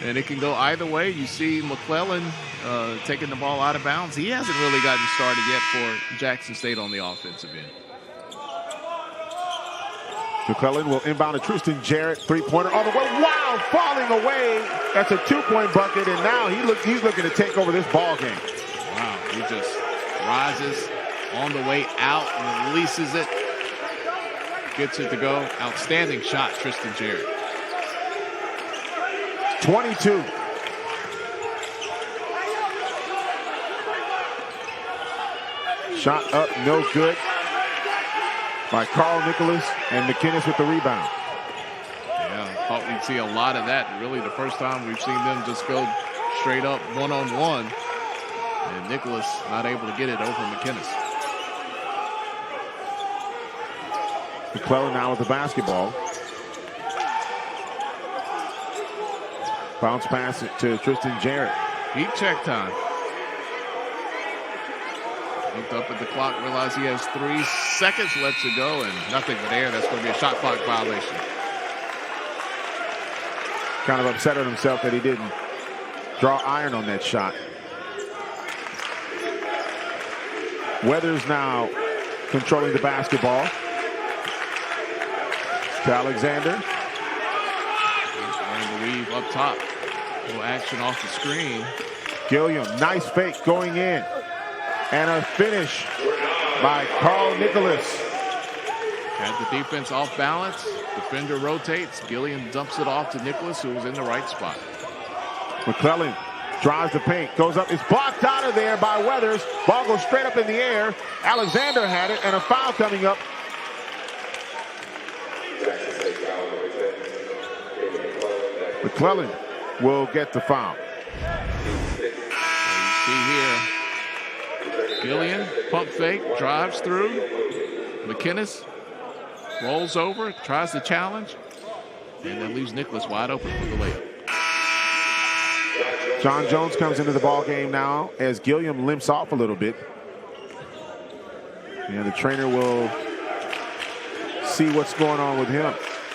And it can go either way. You see McClellan taking the ball out of bounds. He hasn't really gotten started yet for Jackson State on the offensive end. McClellan will inbound to Tristan Jarrett, three-pointer all the way. Wow, falling away. That's a 2-point bucket, and now he's looking to take over this ball game. Wow, he just rises on the way out and releases it. Gets it to go. Outstanding shot, Tristan Jarrett. 22. Shot up, no good by Carl Nicholas, and McInnes with the rebound. Yeah, thought we'd see a lot of that. Really the first time we've seen them just go straight up one-on-one. And Nicholas not able to get it over McInnes. McClellan now with the basketball. Bounce pass it to Tristan Jarrett. Deep check time. Looked up at the clock, realized he has 3 seconds left to go, and nothing but air. That's going to be a shot clock violation. Kind of upset at himself that he didn't draw iron on that shot. Weathers now controlling the basketball. To Alexander. And the weave up top. A little action off the screen. Gilliam, nice fake going in. And a finish by Carl Nicholas. Had the defense off balance. Defender rotates. Gilliam dumps it off to Nicholas, who was in the right spot. McClellan drives the paint, goes up. It's blocked out of there by Weathers. Ball goes straight up in the air. Alexander had it, and a foul coming up. McClellan will get the foul. So you see here, Gilliam, pump fake, drives through. McInnes rolls over, tries to challenge, and then leaves Nicholas wide open for the layup. John Jones comes into the ball game now as Gilliam limps off a little bit. And the trainer will see what's going on with him.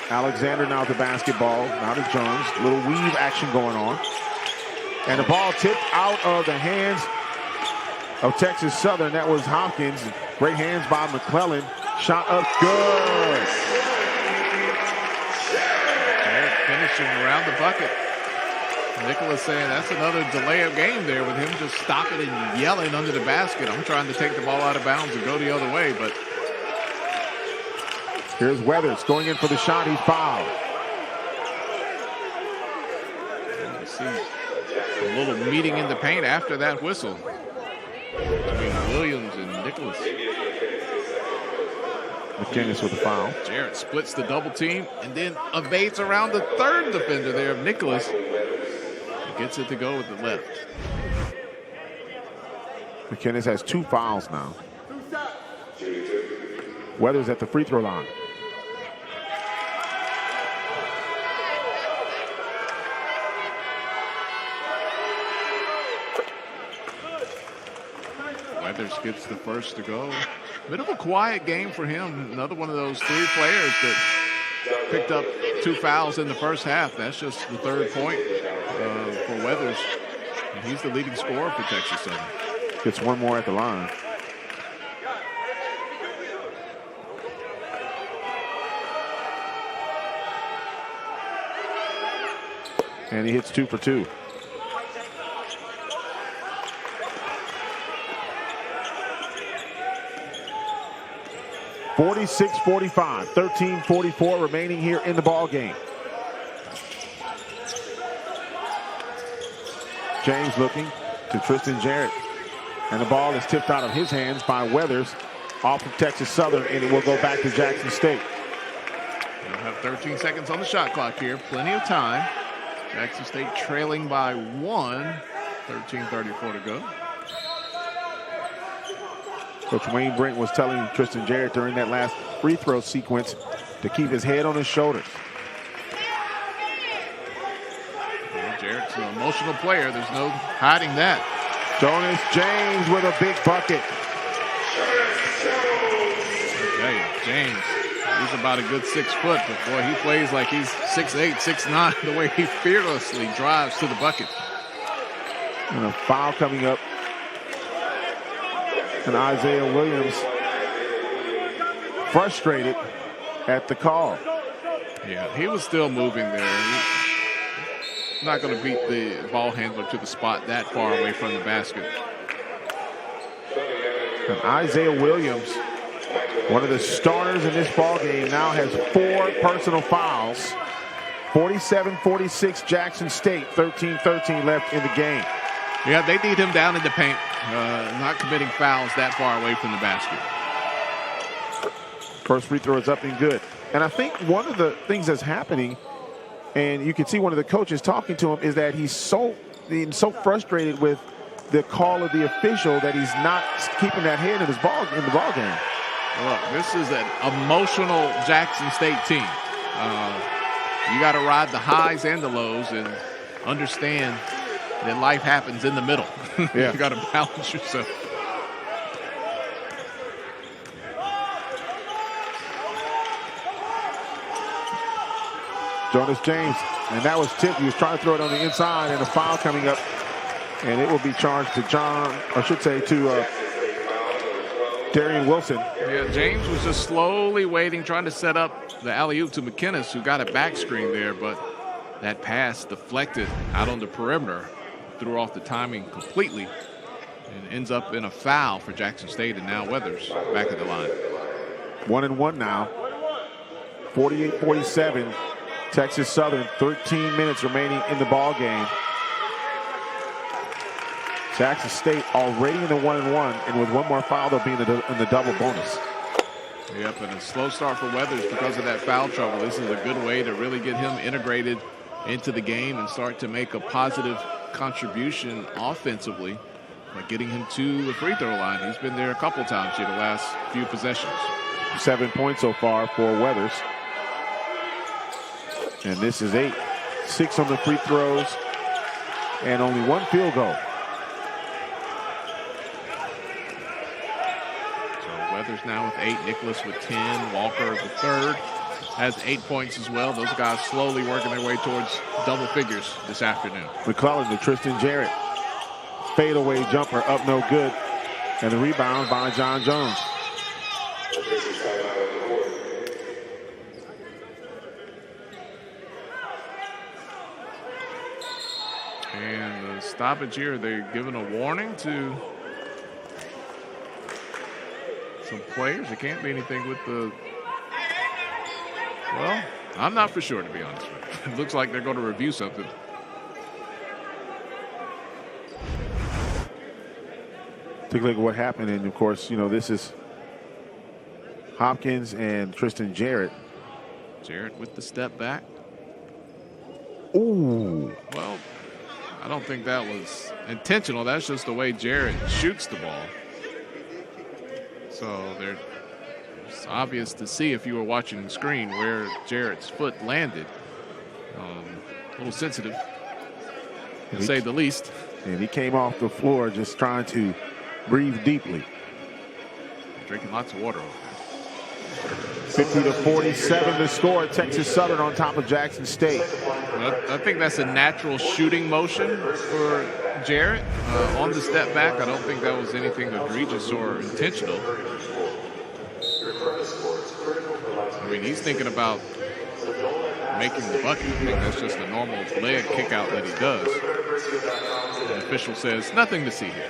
Alexander now with the basketball, now to Jones. Little weave action going on. And the ball tipped out of the hands of Texas Southern. That was Hopkins. Great hands by McClellan. Shot up good. Finishing around the bucket. Nicholas saying that's another delay of game there with him just stopping and yelling under the basket. I'm trying to take the ball out of bounds and go the other way, but here's Weathers going in for the shot. He's fouled. You see a little meeting in the paint after that whistle between Williams and Nicholas. McInnes with the foul. Jarrett splits the double team and then evades around the third defender there of Nicholas. He gets it to go with the left. McInnes has 2 fouls now. Weathers at the free throw line. Weathers gets the first to go. Bit of a quiet game for him. Another one of those 3 players that picked up 2 fouls in the first half. That's just the 3rd point for Weathers. And he's the leading scorer for Texas Southern. Gets 1 more at the line. And he hits 2 for 2. (46-45), 13:44 remaining here in the ball game. James looking to Tristan Jarrett. And the ball is tipped out of his hands by Weathers off of Texas Southern, and it will go back to Jackson State. We'll have 13 seconds on the shot clock here. Plenty of time. Jackson State trailing by 1. 13:34 to go. Coach Wayne Brent was telling Tristan Jarrett during that last free throw sequence to keep his head on his shoulders. Well, Jarrett's an emotional player. There's no hiding that. Jonas James with a big bucket. Hey, James, he's about a good 6 foot, but boy, he plays like he's 6'8", 6'9", the way he fearlessly drives to the bucket. And a foul coming up. And Isaiah Williams frustrated at the call. Yeah, he was still moving there. He's not going to beat the ball handler to the spot that far away from the basket. And Isaiah Williams, one of the starters in this ball game, now has 4 personal fouls. 47-46 Jackson State, 13-13 left in the game. Yeah, they need him down in the paint, not committing fouls that far away from the basket. First free throw is up and good. And I think one of the things that's happening, and you can see one of the coaches talking to him, is that he's so frustrated with the call of the official that he's not keeping that head in the ball game. Look, this is an emotional Jackson State team. You got to ride the highs and the lows and understand that life happens in the middle. Yeah. You got to balance yourself. Jonas James, and that was tipped. He was trying to throw it on the inside, and a foul coming up, and it will be charged to Darian Wilson. Yeah, James was just slowly waiting, trying to set up the alley-oop to McKinnis, who got a back screen there, but that pass deflected out on the perimeter, threw off the timing completely, and ends up in a foul for Jackson State, and now Weathers back at the line. 1-1 now. 48-47. Texas Southern, 13 minutes remaining in the ball game. Jackson State already in the 1-1, and with one more foul, they'll be in the double bonus. Yep, and a slow start for Weathers because of that foul trouble. This is a good way to really get him integrated into the game and start to make a positive contribution offensively by getting him to the free throw line. He's been there a couple times here the last few possessions. 7 points so far for Weathers. And this is 8. 6 on the free throws and only 1 field goal. So Weathers now with 8, Nicholas with 10, Walker the third has 8 points as well. Those guys slowly working their way towards double figures this afternoon. McClellan to Tristan Jarrett. Fadeaway jumper up no good. And the rebound by John Jones. And the stoppage here, they're giving a warning to some players. It can't be anything with the... Well, I'm not for sure, to be honest with you. It looks like they're going to review something. Take a look at what happened. And, of course, you know, this is Hopkins and Tristan Jarrett. Jarrett with the step back. Ooh. Well, I don't think that was intentional. That's just the way Jarrett shoots the ball. So it's obvious to see if you were watching the screen where Jarrett's foot landed. A little sensitive, to say the least. And he came off the floor just trying to breathe deeply. Drinking lots of water. 50-47 to score. Texas Southern on top of Jackson State. Well, I think that's a natural shooting motion for Jarrett. On the step back, I don't think that was anything egregious or intentional. I mean, he's thinking about making the bucket. I think that's just a normal leg kick out that he does. The official says nothing to see here.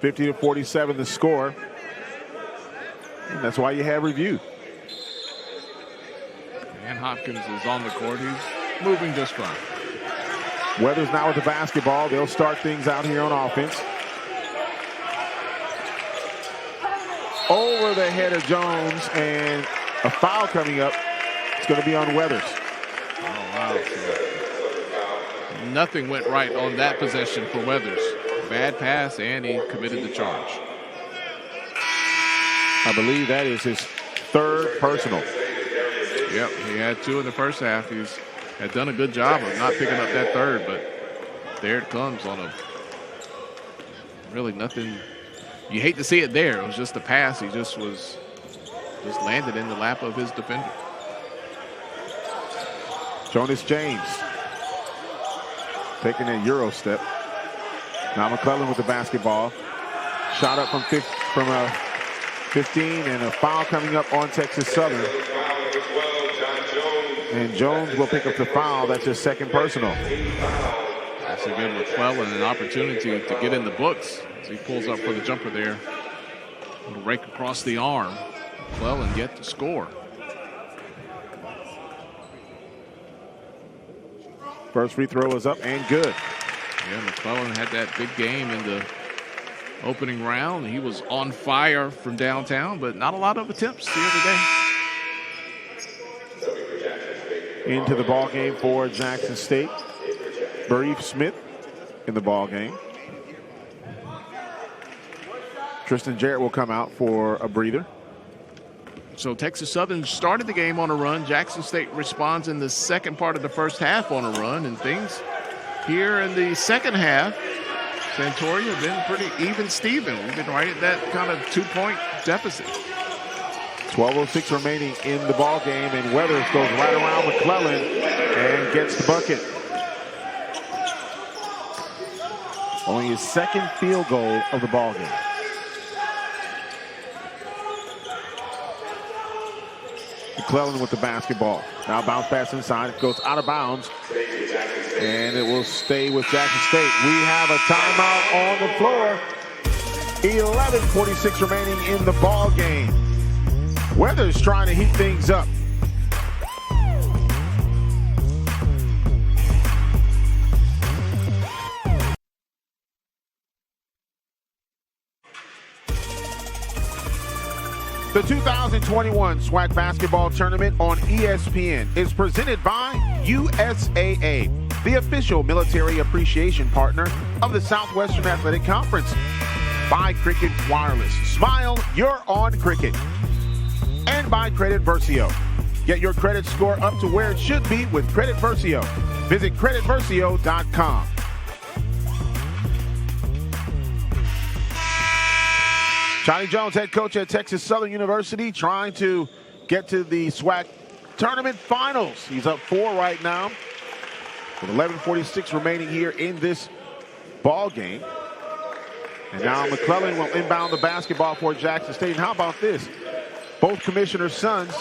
(50-47) the score. And that's why you have review. And Hopkins is on the court. He's moving just fine. Weathers now with the basketball. They'll start things out here on offense. Over the head of Jones, and a foul coming up. It's going to be on Weathers. Oh, wow. So nothing went right on that possession for Weathers. Bad pass, and he committed the charge. I believe that is his third personal. Yep, he had 2 in the first half. He's had done a good job of not picking up that third, but there it comes on a really nothing. You hate to see it there. It was just a pass. He just landed in the lap of his defender. Jonas James taking a Euro step. Now McClellan with the basketball. Shot up from 15, and a foul coming up on Texas Southern. And Jones will pick up the foul. That's his second personal. That's a good McClellan, an opportunity to get in the books. As he pulls up for the jumper there. A little rake across the arm. McClellan yet to score. First free throw is up and good. Yeah, McClellan had that big game in the opening round. He was on fire from downtown, but not a lot of attempts the other day. Into the ball game for Jackson State. Bereef Smith in the ball game. Tristan Jarrett will come out for a breather. So Texas Southern started the game on a run. Jackson State responds in the second part of the first half on a run, and things here in the second half, Santoria have been pretty even Steven. We've been right at that kind of 2-point deficit. 12:06 remaining in the ball game, and Weathers goes right around McClellan and gets the bucket. Only his second field goal of the ball game. McClellan with the basketball. Now bounce pass inside. It goes out of bounds. And it will stay with Jackson State. We have a timeout on the floor. 11:46 remaining in the ball game. Weathers trying to heat things up. The 2021 SWAC basketball tournament on ESPN is presented by USAA, the official military appreciation partner of the Southwestern Athletic Conference. By Cricket Wireless. Smile, you're on Cricket. And by Credit Versio. Get your credit score up to where it should be with Credit Versio. Visit creditversio.com. Johnny Jones, head coach at Texas Southern University, trying to get to the SWAC tournament finals. He's up 4 right now with 11:46 remaining here in this ball game. And now McClellan will inbound the basketball for Jackson State. And how about this? Both commissioners' sons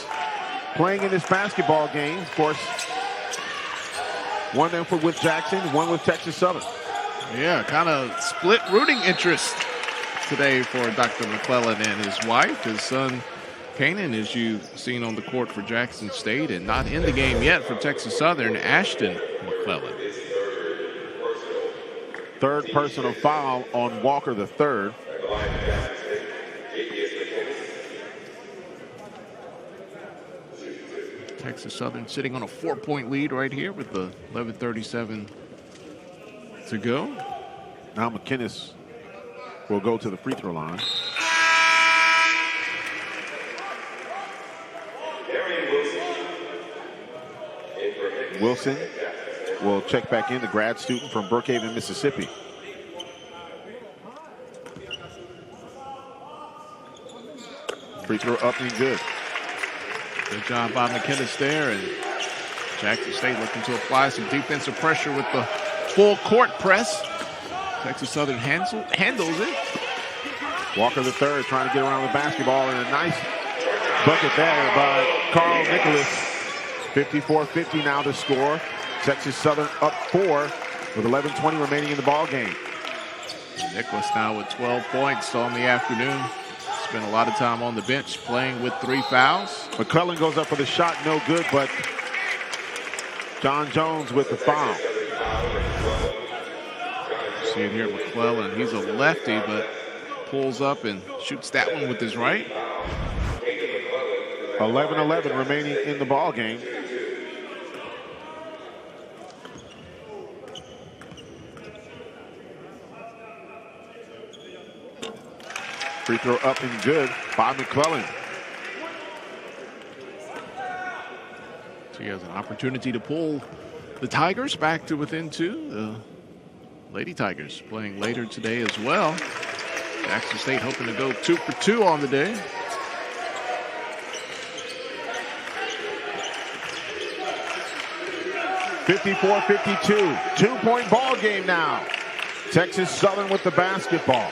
playing in this basketball game. Of course, one with Jackson, one with Texas Southern. Yeah, kind of split rooting interest today for Dr. McClellan and his wife. His son, Kanan, as you've seen on the court for Jackson State, and not in the game yet for Texas Southern, Ashton McClellan. Third personal foul on Walker III. Texas Southern sitting on a 4-point lead right here with the 11:37 to go. Now McInnes will go to the free throw line. Wilson will check back in, the grad student from Brookhaven, Mississippi. Free throw up and good. Good job by McInnes there, and Jackson State looking to apply some defensive pressure with the full court press. Texas Southern handles it. Walker the third trying to get around the basketball, and a nice bucket there by Carl Nicholas. 54-50 now to score. Texas Southern up 4 with 11:20 remaining in the ball game. Nicholas now with 12 points on the afternoon. Spent a lot of time on the bench playing with 3 fouls. McClellan goes up for the shot, no good, but John Jones with the foul. See it here, McClellan. He's a lefty, but pulls up and shoots that one with his right. 11-11 remaining in the ball game. Free throw up and good by McClellan. So he has an opportunity to pull the Tigers back to within 2. The Lady Tigers playing later today as well. Jackson State hoping to go 2 for 2 on the day. (54-52). 2-point ball game now. Texas Southern with the basketball.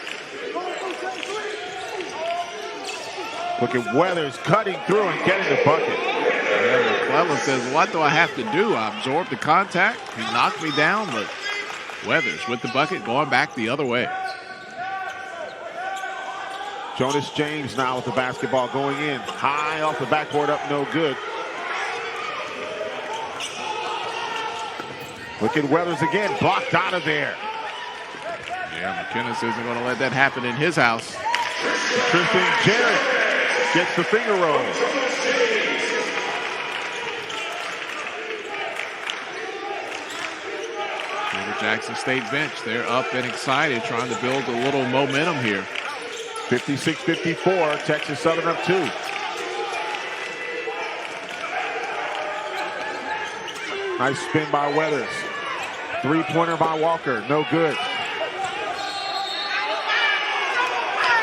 Look at Weathers cutting through and getting the bucket. Yeah, McClellan says, what do I have to do? I absorbed the contact. He knocked me down, but Weathers with the bucket going back the other way. Jonas James now with the basketball going in. High off the backboard, up no good. Look at Weathers again, blocked out of there. Yeah, McKinnis isn't going to let that happen in his house. Tristan Jarrett gets the finger roll. Jackson State bench, they're up and excited, trying to build a little momentum here. 56-54, Texas Southern up 2. Nice spin by Weathers. 3-pointer by Walker, no good.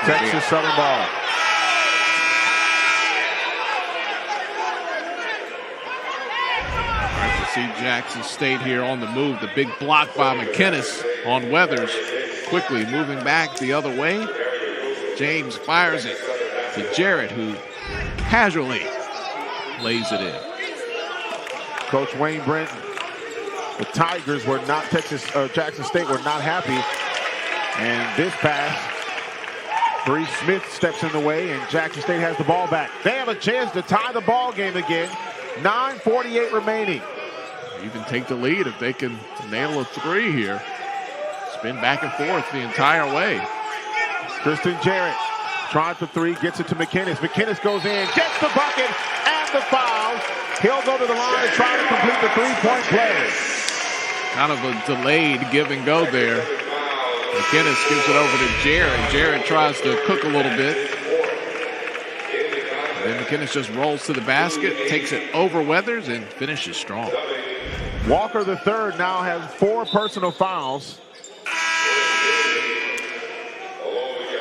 Texas Southern ball. See Jackson State here on the move. The big block by McKinnis on Weathers. Quickly moving back the other way. James fires it to Jarrett, who casually lays it in. Coach Wayne Brent, the Tigers were not Jackson State were not happy. And this pass, Bree Smith steps in the way, and Jackson State has the ball back. They have a chance to tie the ball game again. 9:48 remaining. Even take the lead if they can nail a 3 here. Spin back and forth the entire way. Tristan Jarrett tries for 3, gets it to McKinnis. McKinnis goes in, gets the bucket and the foul. He'll go to the line and try to complete the 3-point play. Kind of a delayed give and go there. McKinnis gives it over to Jarrett. Jarrett tries to cook a little bit. And then McKinnis just rolls to the basket, takes it over Weathers, and finishes strong. Walker the third now has 4 personal fouls.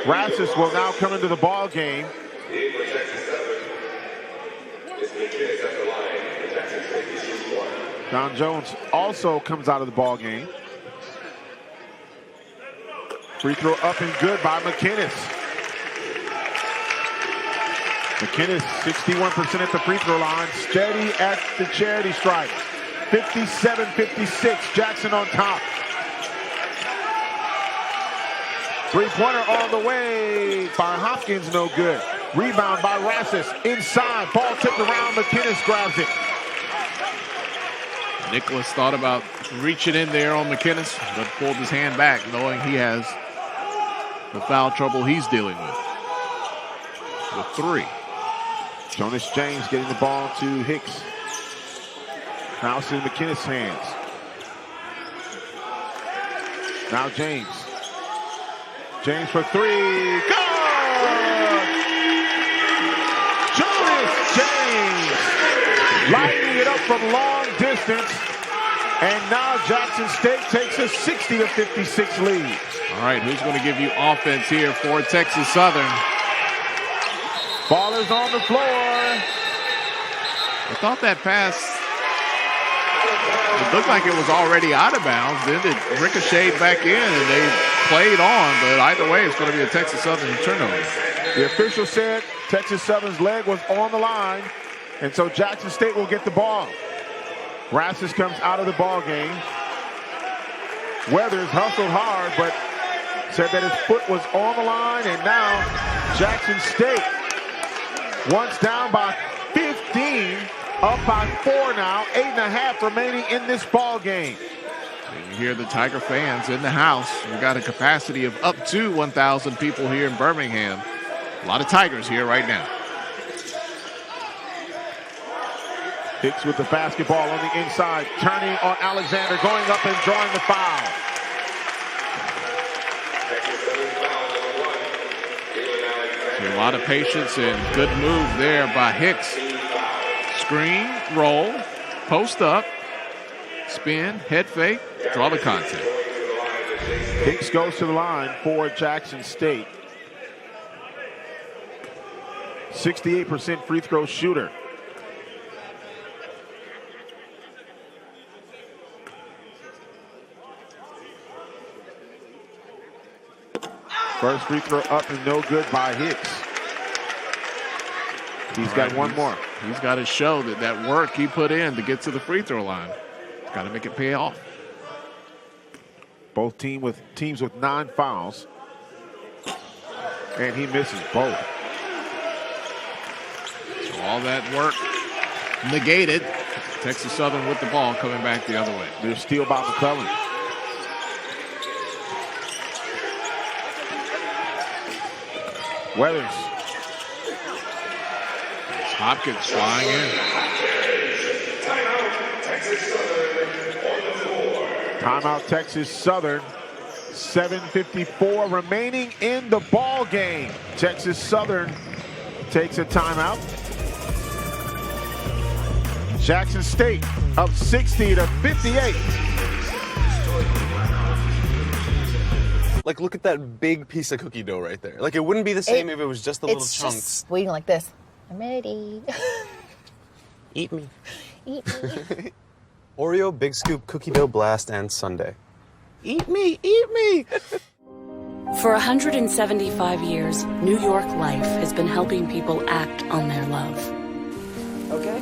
Rassus will now come into the ball game. John Jones also comes out of the ball game. Free throw up and good by McKinnis. McKinnis 61% at the free throw line, steady at the charity stripe. 57-56, Jackson on top. 3-pointer on the way by Hopkins, no good. Rebound by Rassus, inside, ball tipped around, McKinnis grabs it. Nicholas thought about reaching in there on McKinnis, but pulled his hand back, knowing he has the foul trouble he's dealing with 3. Jonas James getting the ball to Hicks. Now it's in McKinnis' hands. Now James. James for 3. Good! Jonas James lighting it up from long distance. And now Jackson State takes a 60-56 lead. All right, who's going to give you offense here for Texas Southern? Ball is on the floor. I thought that pass, it looked like it was already out of bounds. Then it ricocheted back in, and they played on, but either way, it's going to be a Texas Southern turnover. The official said Texas Southern's leg was on the line, and so Jackson State will get the ball. Rassus comes out of the ball game. Weathers hustled hard, but said that his foot was on the line, and now Jackson State, once down by 15, up by 4 now, 8.5 remaining in this ball game. And you hear the Tiger fans in the house. We've got a capacity of up to 1,000 people here in Birmingham. A lot of Tigers here right now. Hicks with the basketball on the inside, turning on Alexander, going up and drawing the foul. So a lot of patience and good move there by Hicks. Screen, roll, post up, spin, head fake, draw the contact. Hicks goes to the line for Jackson State. 68% free throw shooter. First free throw up and no good by Hicks. He's got one more. He's got to show that work he put in to get to the free throw line. He's got to make it pay off. Both teams with 9 fouls. And he misses both. So all that work negated. Texas Southern with the ball coming back the other way. There's steal by McClellan. Weathers. Hopkins flying in. Timeout Texas Southern. 7:54 remaining in the ball game. Texas Southern takes a timeout. Jackson State up 60-58. Like, look at that big piece of cookie dough right there. Like, it wouldn't be the same if it was just the little It's chunks. just waiting like this. I'm ready. Eat me. Eat me. Oreo, Big Scoop, Cookie Dough Blast, and Sundae. Eat me, eat me. For 175 years, New York Life has been helping people act on their love. Okay.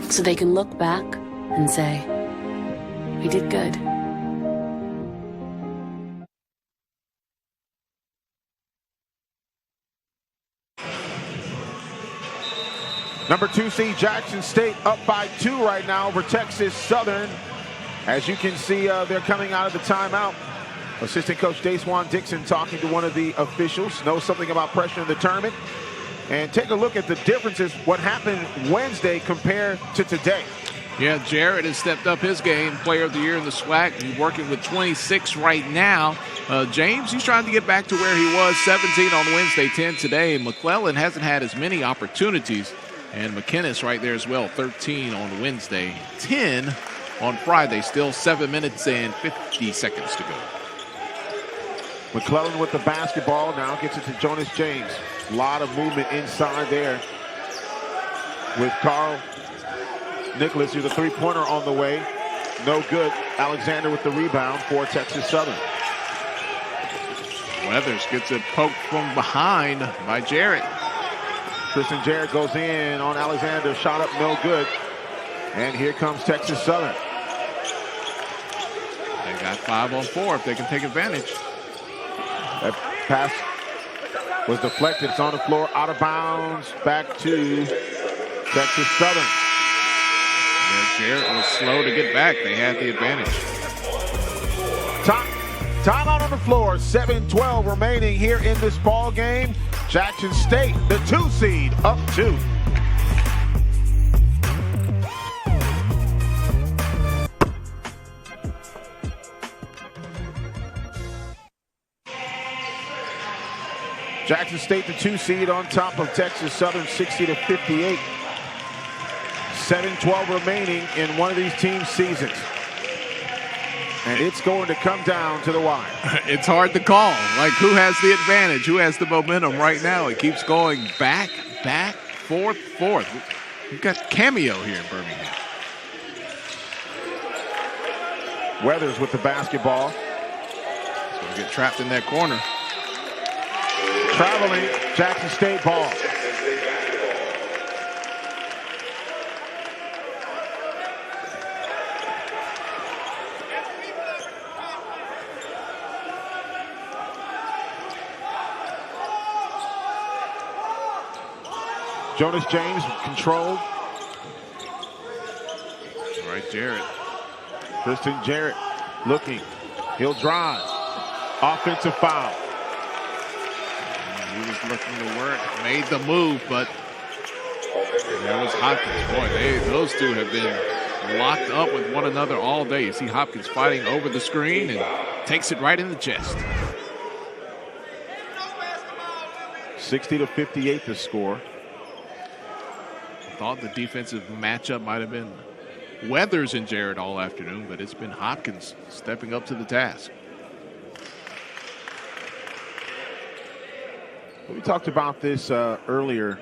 So they can look back and say, we did good. Number 2 seed Jackson State up by 2 right now over Texas Southern. As you can see, they're coming out of the timeout. Assistant coach Dayswan Dixon talking to one of the officials, knows something about pressure in the tournament. And take a look at the differences, what happened Wednesday compared to today. Yeah, Jarrett has stepped up his game, player of the year in the SWAC. He's working with 26 right now. James, he's trying to get back to where he was, 17 on Wednesday, 10 today. McClellan hasn't had as many opportunities. And McKinnis right there as well, 13 on Wednesday, 10 on Friday. Still 7 minutes and 50 seconds to go. McClellan with the basketball now gets it to Jonas James. A lot of movement inside there with Carl Nicholas, who's a three-pointer on the way. No good. Alexander with the rebound for Texas Southern. Weathers gets it poked from behind by Jarrett. Tristan Jarrett goes in on Alexander. Shot up, no good. And here comes Texas Southern. They got 5 on 4 if they can take advantage. That pass was deflected. It's on the floor, out of bounds. Back to Texas Southern. Yeah, Jarrett was slow to get back. They had the advantage. Timeout on the floor. 7:12 remaining here in this ball game. Jackson State, the 2 seed, up 2. Jackson State, the 2 seed, on top of Texas Southern, 60-58. 7:12 remaining in one of these teams' seasons. And it's going to come down to the wire. It's hard to call. Like, who has the advantage? Who has the momentum right now? It keeps going back, forth. We've got cameo here in Birmingham. Weathers with the basketball. So Get trapped in that corner. Traveling Jackson State ball. Jonas James controlled. All right, Jarrett. Tristan Jarrett looking. He'll drive. Offensive foul. He was looking to work. Made the move, but there was Hopkins. Boy, those two have been locked up with one another all day. You see Hopkins fighting over the screen and takes it right in the chest. 60-58 the score. Thought the defensive matchup might have been Weathers and Jarrett all afternoon, but it's been Hopkins stepping up to the task. We talked about this earlier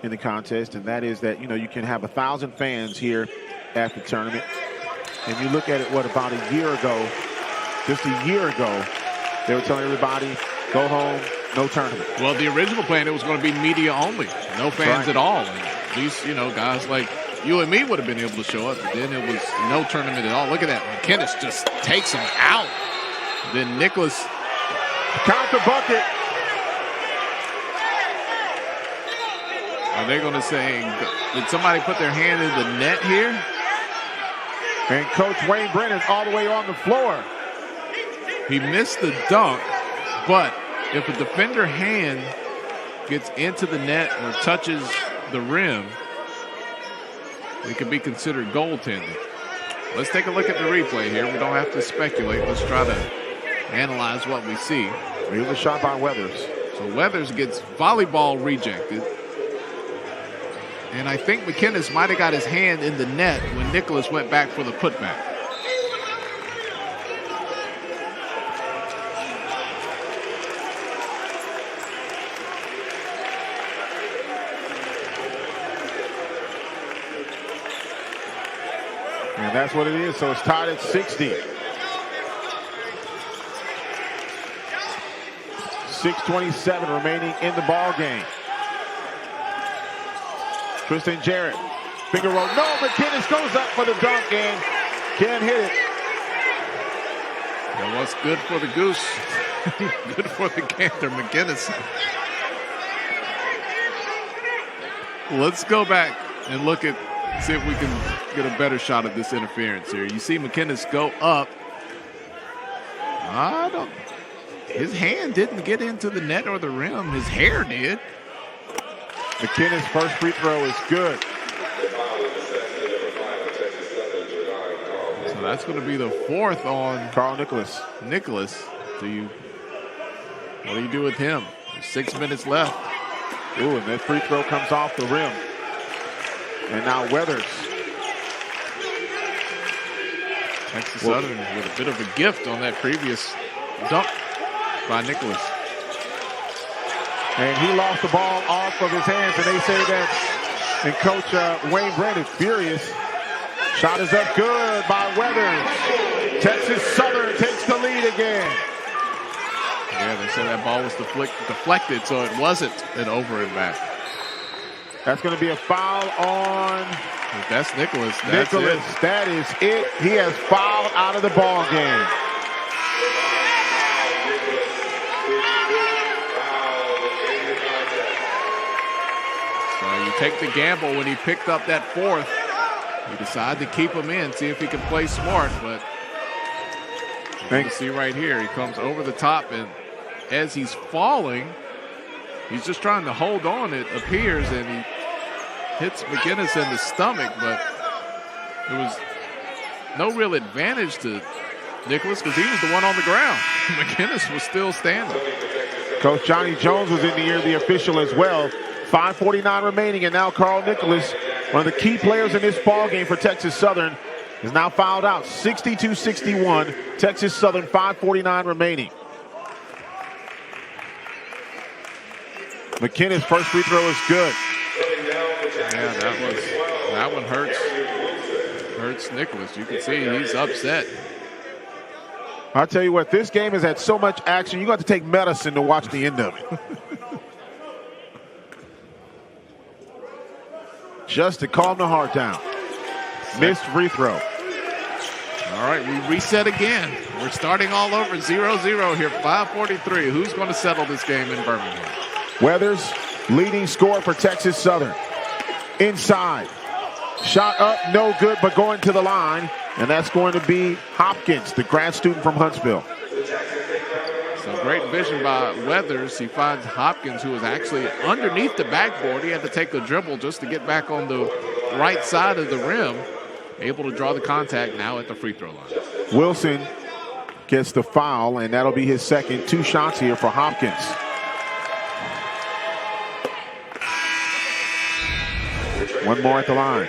in the contest, and that is that, you know, you can have 1,000 fans here at the tournament. And you look at it, what, about a year ago, just a year ago, they were telling everybody, go home, no tournament. Well, the original plan, it was going to be media only, no fans at all. And at least, you know, guys like you and me would have been able to show up, but then it was no tournament at all. Look at that. McInnes just takes him out. Then Nicholas. Count the bucket. Are they going to say, did somebody put their hand in the net here? And Coach Wayne Brennan's all the way on the floor. He missed the dunk, but if a defender hand gets into the net or touches the rim, it could be considered goaltending. Let's take a look at the replay here. We don't have to speculate. Let's try to analyze what we see. Here's a shot by Weathers. So Weathers gets volleyball rejected. And I think McInnes might have got his hand in the net when Nicholas went back for the putback. And that's what it is. So it's tied at 60. 6:27 remaining in the ball game. Tristan Jarrett, finger roll. No, McInnes goes up for the dunk and can't hit it. That was good for the goose. Good for the gander, McInnes. Let's go back and look at, see if we can get a better shot of this interference here. You see McInnes go up. His hand didn't get into the net or the rim. His hair did. McInnes' first free throw is good. So that's going to be the fourth on Carl Nicholas. Nicholas. What do you do with him? There's 6 minutes left. Ooh, and that free throw comes off the rim. And now Weathers. Texas Southern with a bit of a gift on that previous dunk by Nicholas. And he lost the ball off of his hands, and they say that, and Coach Wayne Brand is furious. Shot is up good by Weathers. Texas Southern takes the lead again. Yeah, they said that ball was deflected, so it wasn't an over and back. That's going to be a foul on... If that's Nicholas. That's Nicholas, it. that is it. He has fouled out of the ball game. So you take the gamble when he picked up that fourth. You decide to keep him in, see if he can play smart, but you can see right here, he comes over the top, and as he's falling, he's just trying to hold on, it appears, and he hits McInnes in the stomach, but there was no real advantage to Nicholas because he was the one on the ground. McInnes was still standing. Coach Johnny Jones was in the ear of the official as well. 5:49 remaining, and now Carl Nicholas, one of the key players in this ball game for Texas Southern, is now fouled out. 62-61, Texas Southern, 5:49 remaining. McInnes' first free throw is good. Yeah, that one hurts Nicholas. You can see he's upset. I'll tell you what, this game has had so much action, you got to take medicine to watch the end of it. Just to calm the heart down. Missed free throw. All right, we reset again. We're starting all over 0-0 here, 5:43. Who's going to settle this game in Birmingham? Weathers, leading scorer for Texas Southern. Inside. Shot up, no good, but going to the line. And that's going to be Hopkins, the grad student from Huntsville. So great vision by Weathers. He finds Hopkins, who was actually underneath the backboard. He had to take a dribble just to get back on the right side of the rim. Able to draw the contact now at the free throw line. Wilson gets the foul, and that'll be his second. 2 shots here for Hopkins. One more at the line.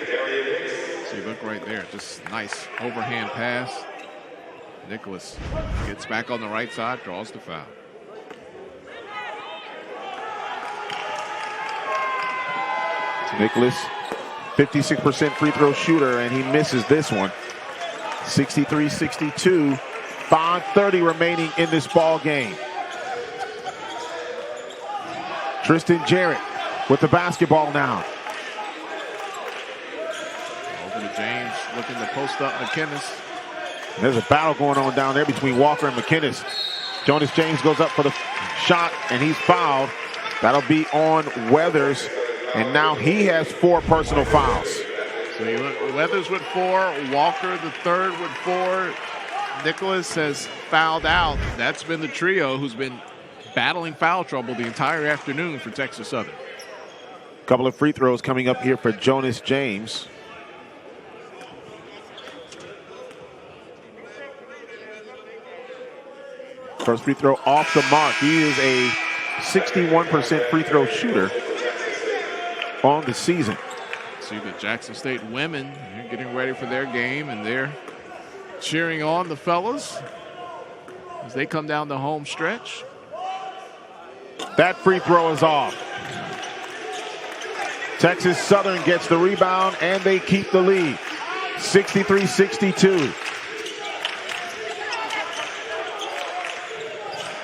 See, look right there. Just nice overhand pass. Nicholas gets back on the right side, draws the foul. Nicholas, 56% free throw shooter, and he misses this one. 63-62, 5:30 remaining in this ball game. Tristan Jarrett with the basketball now. Over to James, looking to post up McInnes. There's a battle going on down there between Walker and McInnes. Jonas James goes up for the shot, and he's fouled. That'll be on Weathers, and now he has 4 personal fouls. So you look, Weathers with 4, Walker the third with 4. Nicholas has fouled out. That's been the trio who's been battling foul trouble the entire afternoon for Texas Southern. Couple of free throws coming up here for Jonas James. First free throw off the mark. He is a 61% free throw shooter on the season. See the Jackson State women, they're getting ready for their game, and they're cheering on the fellas as they come down the home stretch. That free throw is off. Texas Southern gets the rebound, and they keep the lead. 63-62.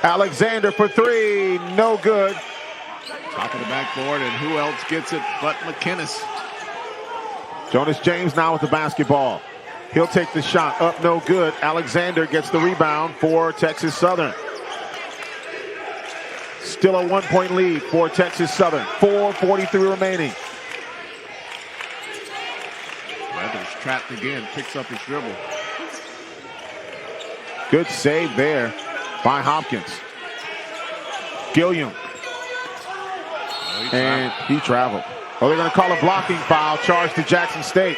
Alexander for 3, no good. Top of the backboard, and who else gets it but McInnes? Jonas James now with the basketball. He'll take the shot, up no good. Alexander gets the rebound for Texas Southern. Still a 1-point lead for Texas Southern. 4:43 remaining. Weathers trapped again, picks up his dribble. Good save there by Hopkins. Gilliam. And he traveled. Oh, they're going to call a blocking foul, charge to Jackson State.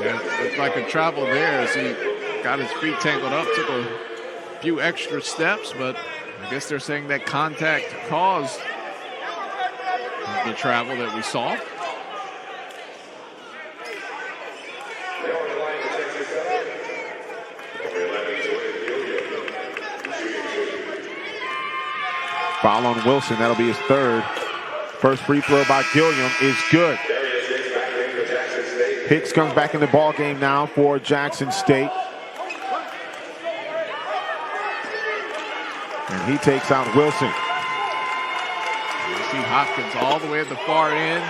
Yeah, looked like a travel there as he got his feet tangled up, took a few extra steps, but I guess they're saying that contact caused the travel that we saw. Foul on Wilson, that'll be his third. First free throw by Gilliam is good. Hicks comes back in the ball game now for Jackson State. And he takes out Wilson. You see Hopkins all the way at the far end.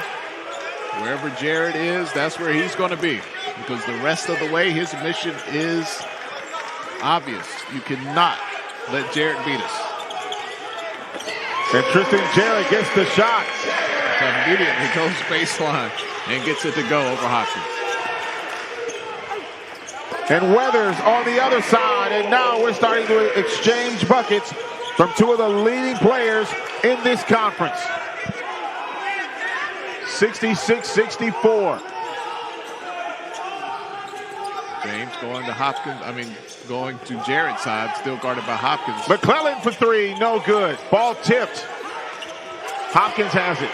Wherever Jared is, that's where he's going to be. Because the rest of the way, his mission is obvious. You cannot let Jared beat us. And Tristan Jarrett gets the shot. So immediately goes baseline and gets it to go over Hopkins. And Weathers on the other side. And now we're starting to exchange buckets from 2 of the leading players in this conference. 66-64. James going to Hopkins, going to Jarrett's side, still guarded by Hopkins. McClellan for 3, no good. Ball tipped. Hopkins has it.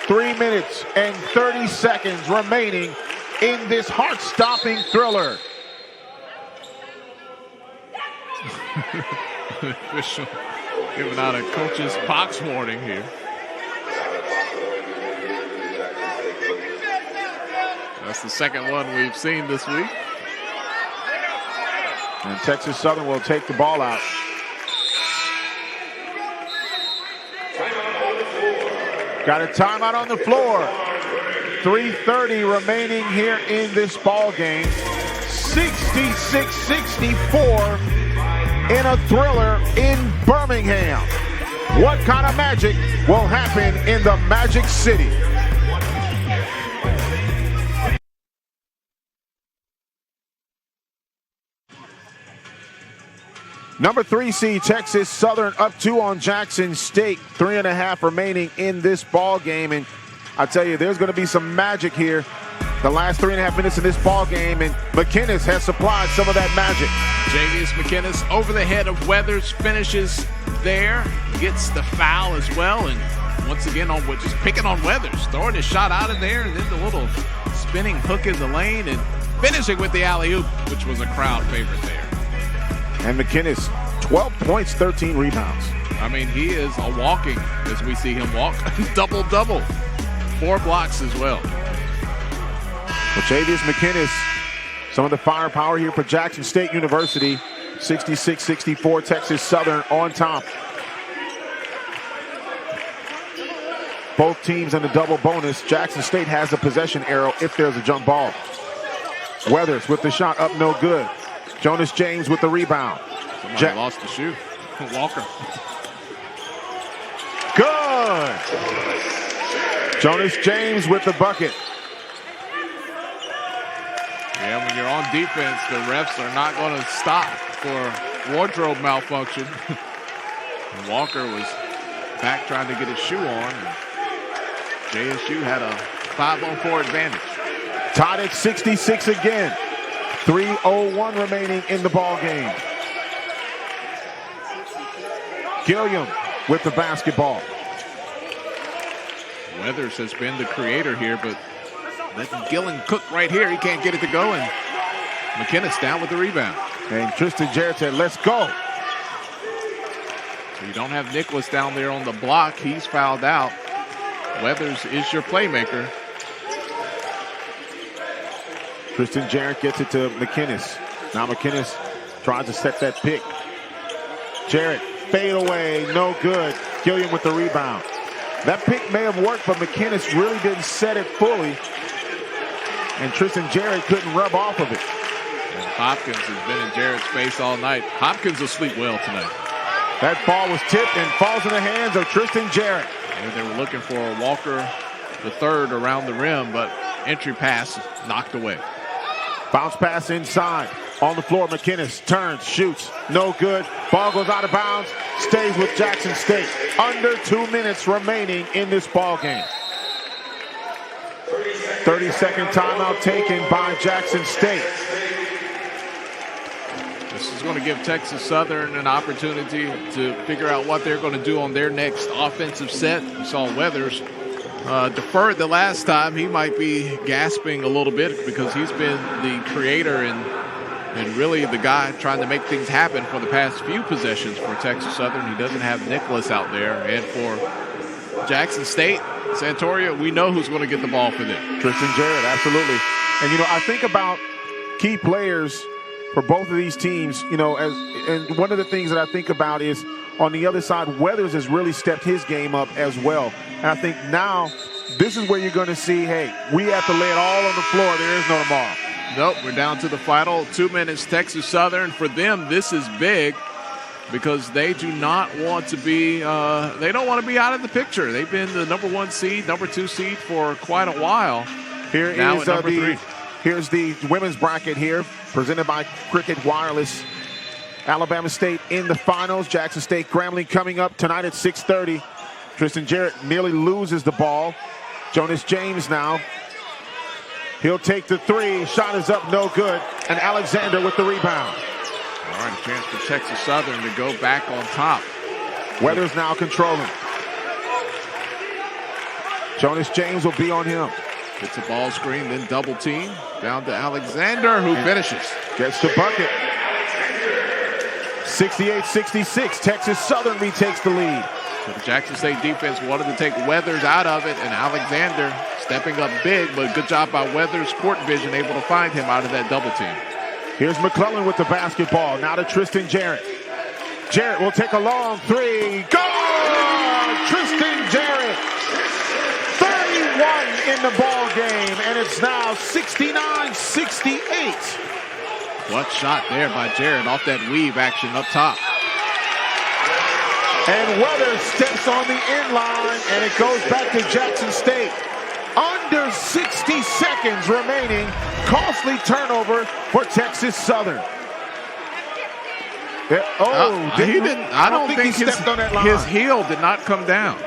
Three minutes and 30 seconds remaining in this heart-stopping thriller. Official giving out a coach's box warning here. That's the second one we've seen this week. And Texas Southern will take the ball out. Got a timeout on the floor. 3:30 remaining here in this ball game. 66-64 in a thriller in Birmingham. What kind of magic will happen in the Magic City? Number 3 seed Texas Southern up 2 on Jackson State. 3.5 remaining in this ball game. And I tell you, there's going to be some magic here. The last 3.5 minutes in this ball game, and McInnes has supplied some of that magic. Javius McInnes over the head of Weathers, finishes there, gets the foul as well, and once again just picking on Weathers, throwing his shot out of there, and then the little spinning hook in the lane, and finishing with the alley-oop, which was a crowd favorite there. And McInnes, 12 points, 13 rebounds. I mean, he is a walking, as we see him walk, double-double. 4 blocks as well. Well, Javius McInnes, some of the firepower here for Jackson State University. 66-64, Texas Southern on top. Both teams in the double bonus. Jackson State has the possession arrow if there's a jump ball. Weathers with the shot up, no good. Jonas James with the rebound. Somebody lost the shoe. Walker. Good. Jonas James with the bucket. Yeah, when you're on defense, the refs are not going to stop for wardrobe malfunction. Walker was back trying to get his shoe on. And JSU had a 5-on-4 advantage. Tied at 66 again. 3:01 remaining in the ball game. Gilliam with the basketball. Weathers has been the creator here, but letting Gillen cook right here. He can't get it to go, and McInnes down with the rebound. And Tristan Jarrett said, let's go. So you don't have Nicholas down there on the block. He's fouled out. Weathers is your playmaker. Tristan Jarrett gets it to McInnes. Now McInnes tries to set that pick. Jarrett, fade away, no good. Gilliam with the rebound. That pick may have worked, but McInnes really didn't set it fully. And Tristan Jarrett couldn't rub off of it. And Hopkins has been in Jarrett's face all night. Hopkins will sleep well tonight. That ball was tipped and falls in the hands of Tristan Jarrett. And they were looking for a Walker the third around the rim, but entry pass knocked away. Bounce pass inside. On the floor, McInnes turns, shoots, no good. Ball goes out of bounds, stays with Jackson State. Under 2 minutes remaining in this ball game. 30-second timeout taken by Jackson State. This is going to give Texas Southern an opportunity to figure out what they're going to do on their next offensive set. We saw Weathers deferred the last time. He might be gasping a little bit because he's been the creator and really the guy trying to make things happen for the past few possessions for Texas Southern. He doesn't have Nicholas out there. And for Jackson State, Santoria, we know who's going to get the ball for them. Tristan Jarrett, absolutely. And, I think about key players for both of these teams, and one of the things that I think about is on the other side, Weathers has really stepped his game up as well. And I think now this is where you're going to see, hey, we have to lay it all on the floor. There is no tomorrow. Nope, we're down to the final 2 minutes. Texas Southern, for them, this is big because they do not want to be they don't want to be out of the picture. They've been the number 1 seed, number 2 seed for quite a while. Here now is at number 3. Here's the women's bracket here, presented by Cricket Wireless. Alabama State in the finals. Jackson State Grambling coming up tonight at 6:30. Tristan Jarrett nearly loses the ball. Jonas James now. He'll take the 3. Shot is up, no good. And Alexander with the rebound. All right, a chance for Texas Southern to go back on top. Weathers now controlling. Jonas James will be on him. Gets a ball screen, then double team. Down to Alexander, who finishes. Gets the bucket. 68-66. Texas Southern retakes the lead. So the Jackson State defense wanted to take Weathers out of it, and Alexander stepping up big, but good job by Weathers' court vision, able to find him out of that double team. Here's McClellan with the basketball. Now to Tristan Jarrett. Jarrett will take a long three. Good! Tristan Jarrett. 31 in the ball game, and it's now 69-68. What shot there by Jarrett off that weave action up top. And Weathers steps on the inline, and it goes back to Jackson State. Under 60 seconds remaining. Costly turnover for Texas Southern. I don't think he stepped on that line. His heel did not come down.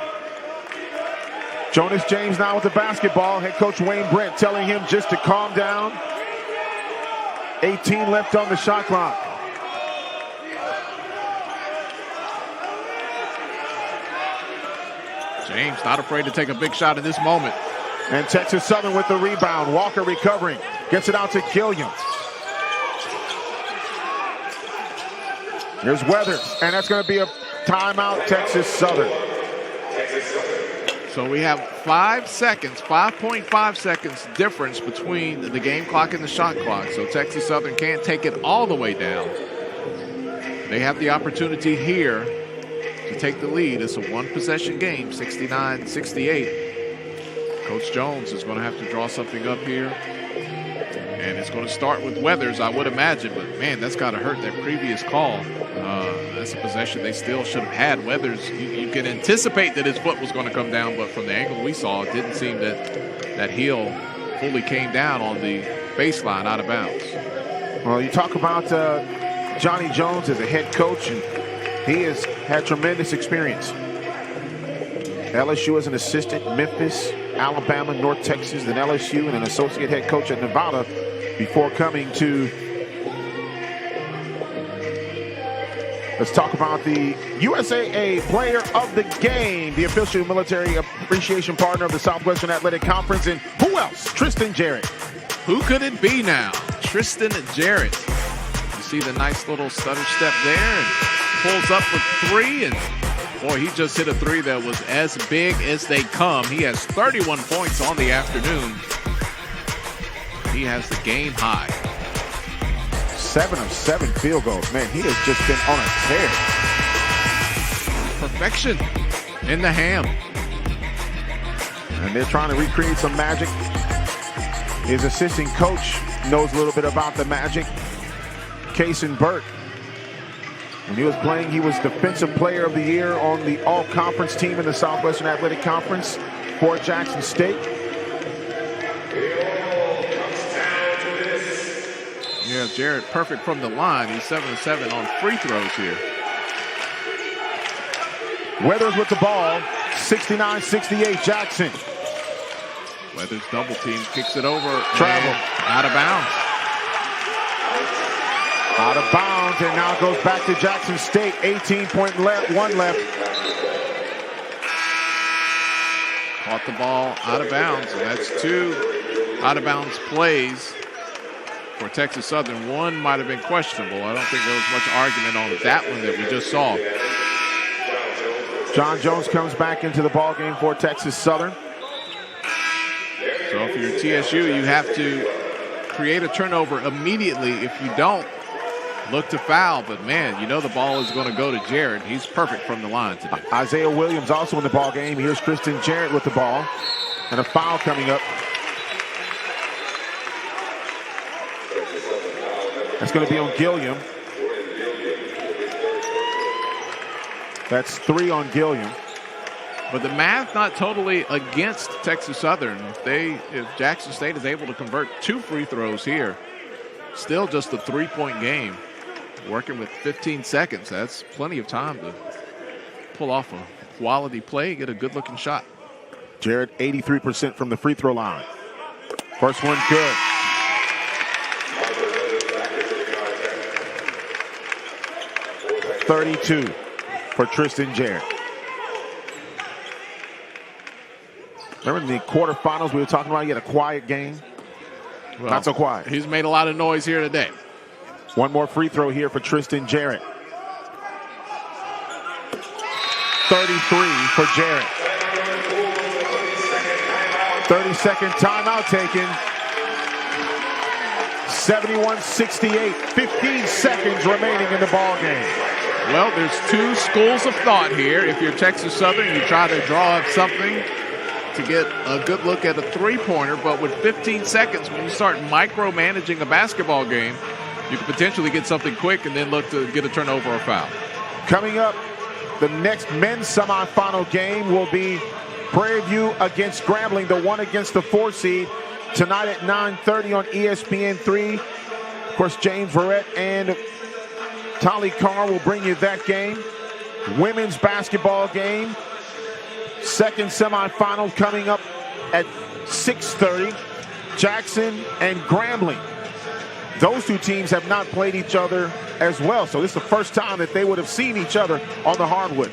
Jonas James now with the basketball. Head coach Wayne Brent telling him just to calm down. 18 left on the shot clock. James not afraid to take a big shot in this moment. And Texas Southern with the rebound. Walker recovering. Gets it out to Gilliam. Here's Weathers. And that's going to be a timeout, Texas Southern. So we have 5 seconds, 5.5 seconds difference between the game clock and the shot clock. So Texas Southern can't take it all the way down. They have the opportunity here to take the lead. It's a one-possession game, 69-68. Coach Jones is going to have to draw something up here. And it's going to start with Weathers, I would imagine. But, man, that's got to hurt that previous call. That's a possession they still should have had. Weathers, you can anticipate that his foot was going to come down, but from the angle we saw, it didn't seem that heel fully came down on the baseline out of bounds. Well, you talk about Johnny Jones as a head coach, and he has had tremendous experience. LSU as an assistant, Memphis, Alabama, North Texas, then LSU, and an associate head coach at Nevada before coming to. Let's talk about the USAA Player of the Game, the official military appreciation partner of the Southwestern Athletic Conference. And who else? Tristan Jarrett. Who could it be now? Tristan Jarrett. You see the nice little stutter step there, and pulls up with 3, and boy, he just hit a 3 that was as big as they come. He has 31 points on the afternoon. He has the game high. 7 of 7 field goals. Man, he has just been on a tear. Perfection in the ham. And they're trying to recreate some magic. His assistant coach knows a little bit about the magic. Kason Burke. When he was playing, he was Defensive Player of the Year on the All-Conference team in the Southwestern Athletic Conference for Jackson State. Yeah, Jarrett perfect from the line. He's 7 of 7 on free throws here. Weathers with the ball. 69-68 Jackson. Weathers double team, kicks it over. Travel. Out of bounds. Out of bounds, and now goes back to Jackson State. 18.1 left. Caught the ball out of bounds, and that's 2 out of bounds plays for Texas Southern. One might have been questionable. I don't think there was much argument on that one that we just saw. John Jones comes back into the ball game for Texas Southern. So if you're TSU, you have to create a turnover immediately. If you don't, look to foul. But, man, you know the ball is going to go to Jarrett. He's perfect from the line today. Isaiah Williams also in the ball game. Here's Tristan Jarrett with the ball. And a foul coming up. That's going to be on Gilliam. That's 3 on Gilliam. But the math not totally against Texas Southern. If Jackson State is able to convert 2 free throws here, still just a 3-point game. Working with 15 seconds. That's plenty of time to pull off a quality play, get a good-looking shot. Jarrett, 83% from the free throw line. First one good. .32 for Tristan Jarrett. Remember in the quarterfinals we were talking about, he had a quiet game? Well, not so quiet. He's made a lot of noise here today. One more free throw here for Tristan Jarrett. 33 for Jarrett. 30-second timeout taken. 71-68. 15 seconds remaining in the ball game. Well, there's two schools of thought here. If you're Texas Southern, you try to draw up something to get a good look at a three-pointer, but with 15 seconds, when you start micromanaging a basketball game, you could potentially get something quick and then look to get a turnover or foul. Coming up, the next men's semifinal game will be Prairie View against Grambling, the 1 against the 4 seed, tonight at 9:30 on ESPN3. Of course, James Verrett and Tolly Carr will bring you that game. Women's basketball game, second semifinal coming up at 6:30. Jackson and Grambling. Those two teams have not played each other as well, so this is the first time that they would have seen each other on the hardwood.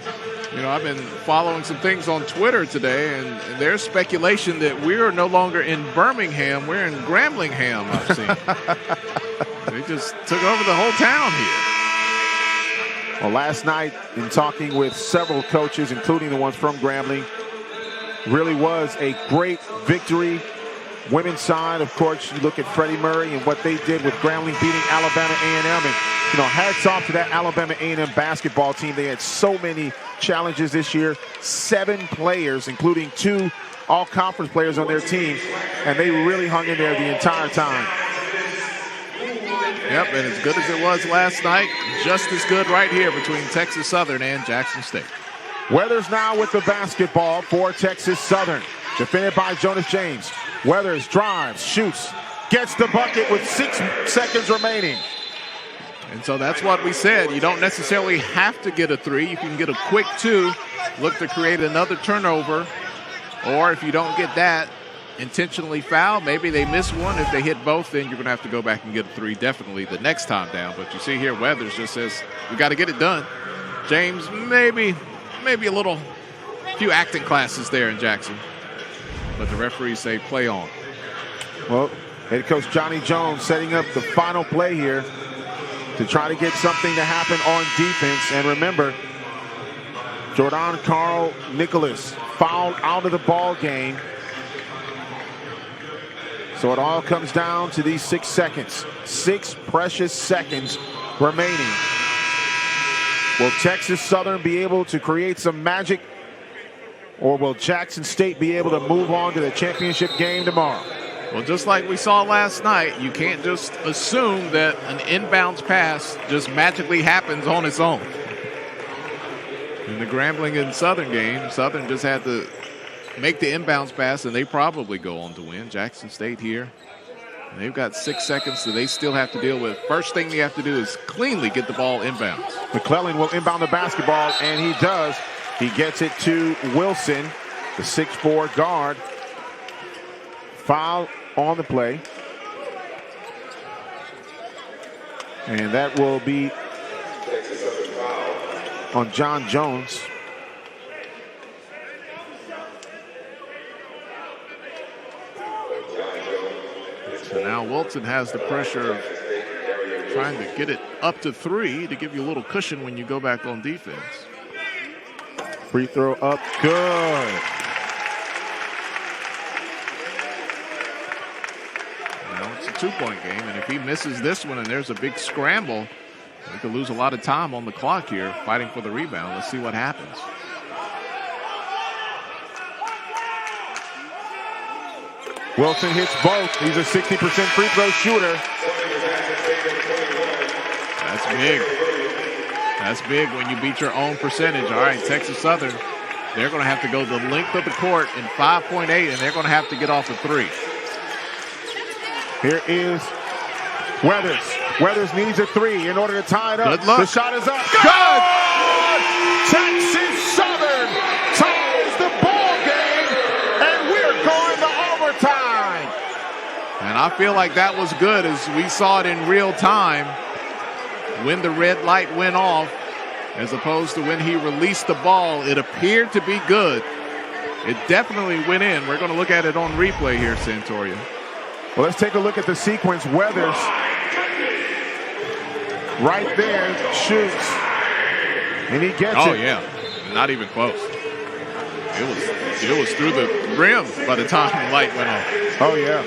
You know, I've been following some things on Twitter today, and there's speculation that we're no longer in Birmingham, we're in Gramblingham, I've seen. They just took over the whole town here. Well, last night, in talking with several coaches, including the ones from Grambling, really was a great victory. Women's side, of course, you look at Freddie Murray and what they did with Grambling beating Alabama A&M. And, you know, hats off to that Alabama A&M basketball team. They had so many challenges this year. 7 players, including 2 all-conference players on their team. And they really hung in there the entire time. Yep, and as good as it was last night, just as good right here between Texas Southern and Jackson State. Weathers now with the basketball for Texas Southern. Defended by Jonas James. Weathers drives, shoots, gets the bucket with 6 seconds remaining. And so that's what we said. You don't necessarily have to get a 3. You can get a quick 2, look to create another turnover. Or if you don't get that, intentionally foul. Maybe they miss one. If they hit both, then you're going to have to go back and get a 3 definitely the next time down. But you see here, Weathers just says, we got to get it done. James, maybe a few acting classes there in Jackson. But the referees say play on. Well, head coach Johnny Jones setting up the final play here to try to get something to happen on defense. And remember, Jordan Carl Nicholas fouled out of the ball game. So it all comes down to these 6 seconds. 6 precious seconds remaining. Will Texas Southern be able to create some magic, or will Jackson State be able to move on to the championship game tomorrow? Well, just like we saw last night, you can't just assume that an inbounds pass just magically happens on its own. In the Grambling and Southern game, Southern just had to make the inbounds pass, and they probably go on to win. Jackson State here, they've got 6 seconds that they still have to deal with. First thing they have to do is cleanly get the ball inbounds. McClellan will inbound the basketball, and he does. He gets it to Wilson, the 6'4" guard. Foul on the play. And that will be on John Jones. So now Wilson has the pressure of trying to get it up to 3 to give you a little cushion when you go back on defense. Free throw up, good. Now it's a 2-point game, and if he misses this one and there's a big scramble, we could lose a lot of time on the clock here fighting for the rebound. Let's see what happens. Wilson hits both. He's a 60% free throw shooter. That's big. That's big when you beat your own percentage. All right, Texas Southern, they're going to have to go the length of the court in 5.8, and they're going to have to get off a 3. Here is Weathers. Weathers needs a 3 in order to tie it up. Good luck. The shot is up. Good! Texas Southern ties the ball game, and we're going to overtime. And I feel like that was good as we saw it in real time when the red light went off, as opposed to when he released the ball. It appeared to be good. It definitely went in. We're going to look at it on replay here, Santoria. Well, let's take a look at the sequence. Weathers right there shoots, and he gets it. Oh, yeah. Not even close. It was through the rim by the time the light went on. Oh, yeah.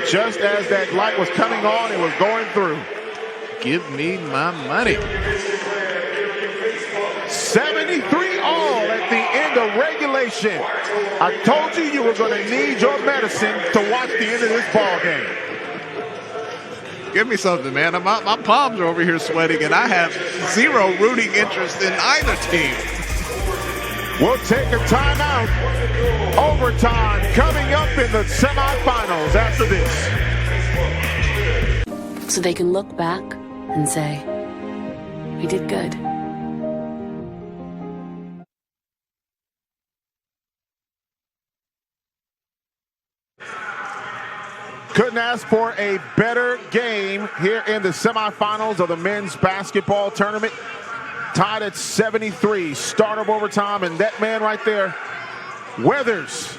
Just as that light was coming on, it was going through. Give me my money. 73 all at the end of regulation. I told you were going to need your medicine to watch the end of this ball game. Give me something, man. My palms are over here sweating, and I have zero rooting interest in either team. We'll take a timeout. Overtime coming up in the semifinals after this. So they can look back and say, we did good. Couldn't ask for a better game here in the semifinals of the men's basketball tournament. Tied at 73, start of overtime, and that man right there, Weathers,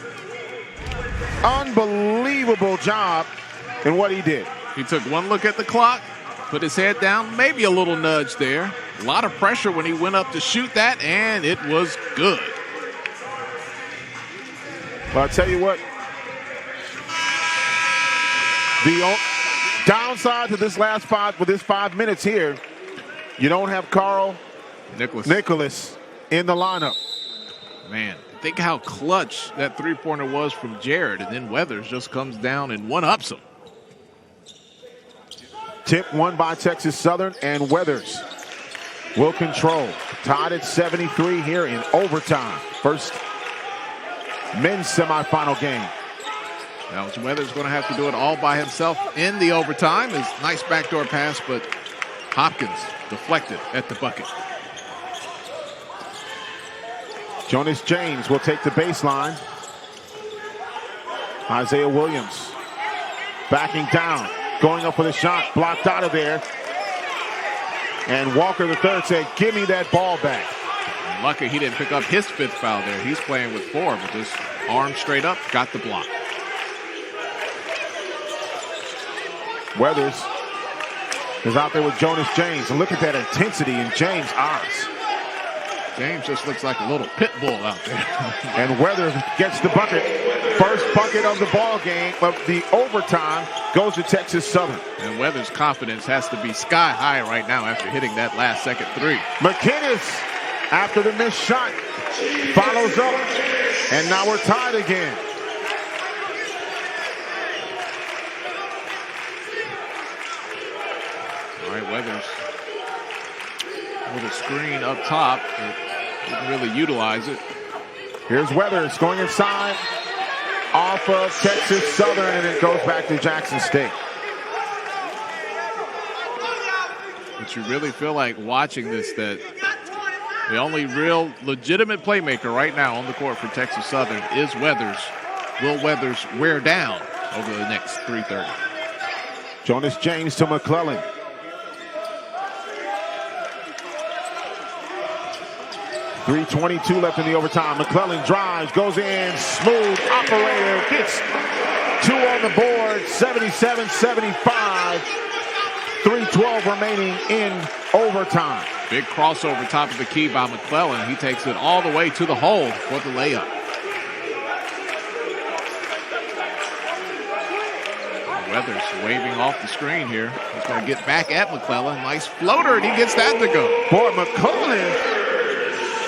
unbelievable job in what he did. He took one look at the clock, put his head down, maybe a little nudge there. A lot of pressure when he went up to shoot that, and it was good. Well, I'll tell you what, the downside to this last 5 minutes here, you don't have Carl Nicholas in the lineup. Man, think how clutch that three-pointer was from Jared, and then Weathers just comes down and one-ups him. Tip won by Texas Southern, and Weathers will control. Tied at 73 here in overtime. First men's semifinal game. Now, Weathers going to have to do it all by himself in the overtime. His nice backdoor pass, but Hopkins deflected at the bucket. Jonas James will take the baseline. Isaiah Williams backing down, going up with a shot, blocked out of there. And Walker III said, give me that ball back. Lucky he didn't pick up his fifth foul there. He's playing with 4, but this arm straight up, got the block. Weathers is out there with Jonas James. And look at that intensity in James' eyes. James just looks like a little pit bull out there. And Weathers gets the bucket. First bucket of the ball game of the overtime goes to Texas Southern. And Weathers' confidence has to be sky high right now after hitting that last second three. McInnes, after the missed shot, follows up. And now we're tied again. All right, Weathers. Little screen up top, but didn't really utilize it. Here's Weathers going inside off of Texas Southern, and it goes back to Jackson State. But you really feel like watching this that the only real legitimate playmaker right now on the court for Texas Southern is Weathers. Will Weathers wear down over the next 3:30? Jonas James to McClellan. .322 left in the overtime. McClellan drives, goes in, smooth operator, gets 2 on the board, 77-75. 3:12 remaining in overtime. Big crossover top of the key by McClellan. He takes it all the way to the hole for the layup. Weathers waving off the screen here. He's going to get back at McClellan. Nice floater, and he gets that to go. Boy, McClellan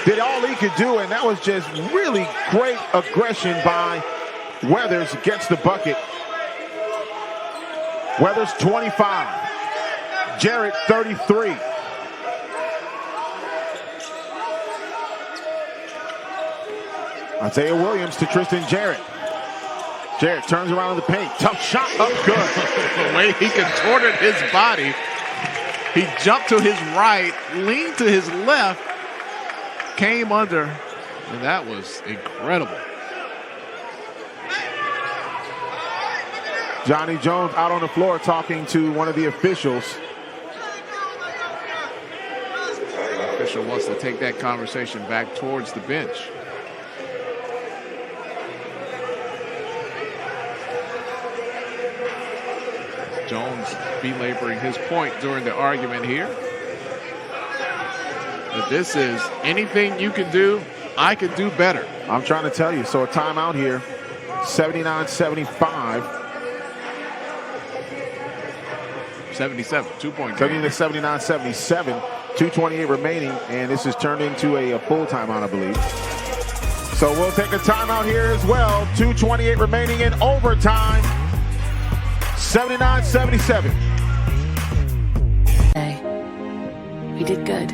did all he could do, and that was just really great aggression by Weathers against the bucket. Weathers 25. Jarrett 33. Isaiah Williams to Tristan Jarrett. Jarrett turns around in the paint. Tough shot up good. The way he contorted his body. He jumped to his right, leaned to his left, came under, and that was incredible. Johnny Jones out on the floor talking to one of the officials. The official wants to take that conversation back towards the bench. Jones belaboring his point during the argument here. The This is anything you can do, I can do better. I'm trying to tell you. So a timeout here. 79-75. 77, 2-point 79-77. 2:28 remaining, and this is turned into a full timeout, I believe. So we'll take a timeout here as well. 2:28 remaining in overtime. 79-77. Hey, we did good.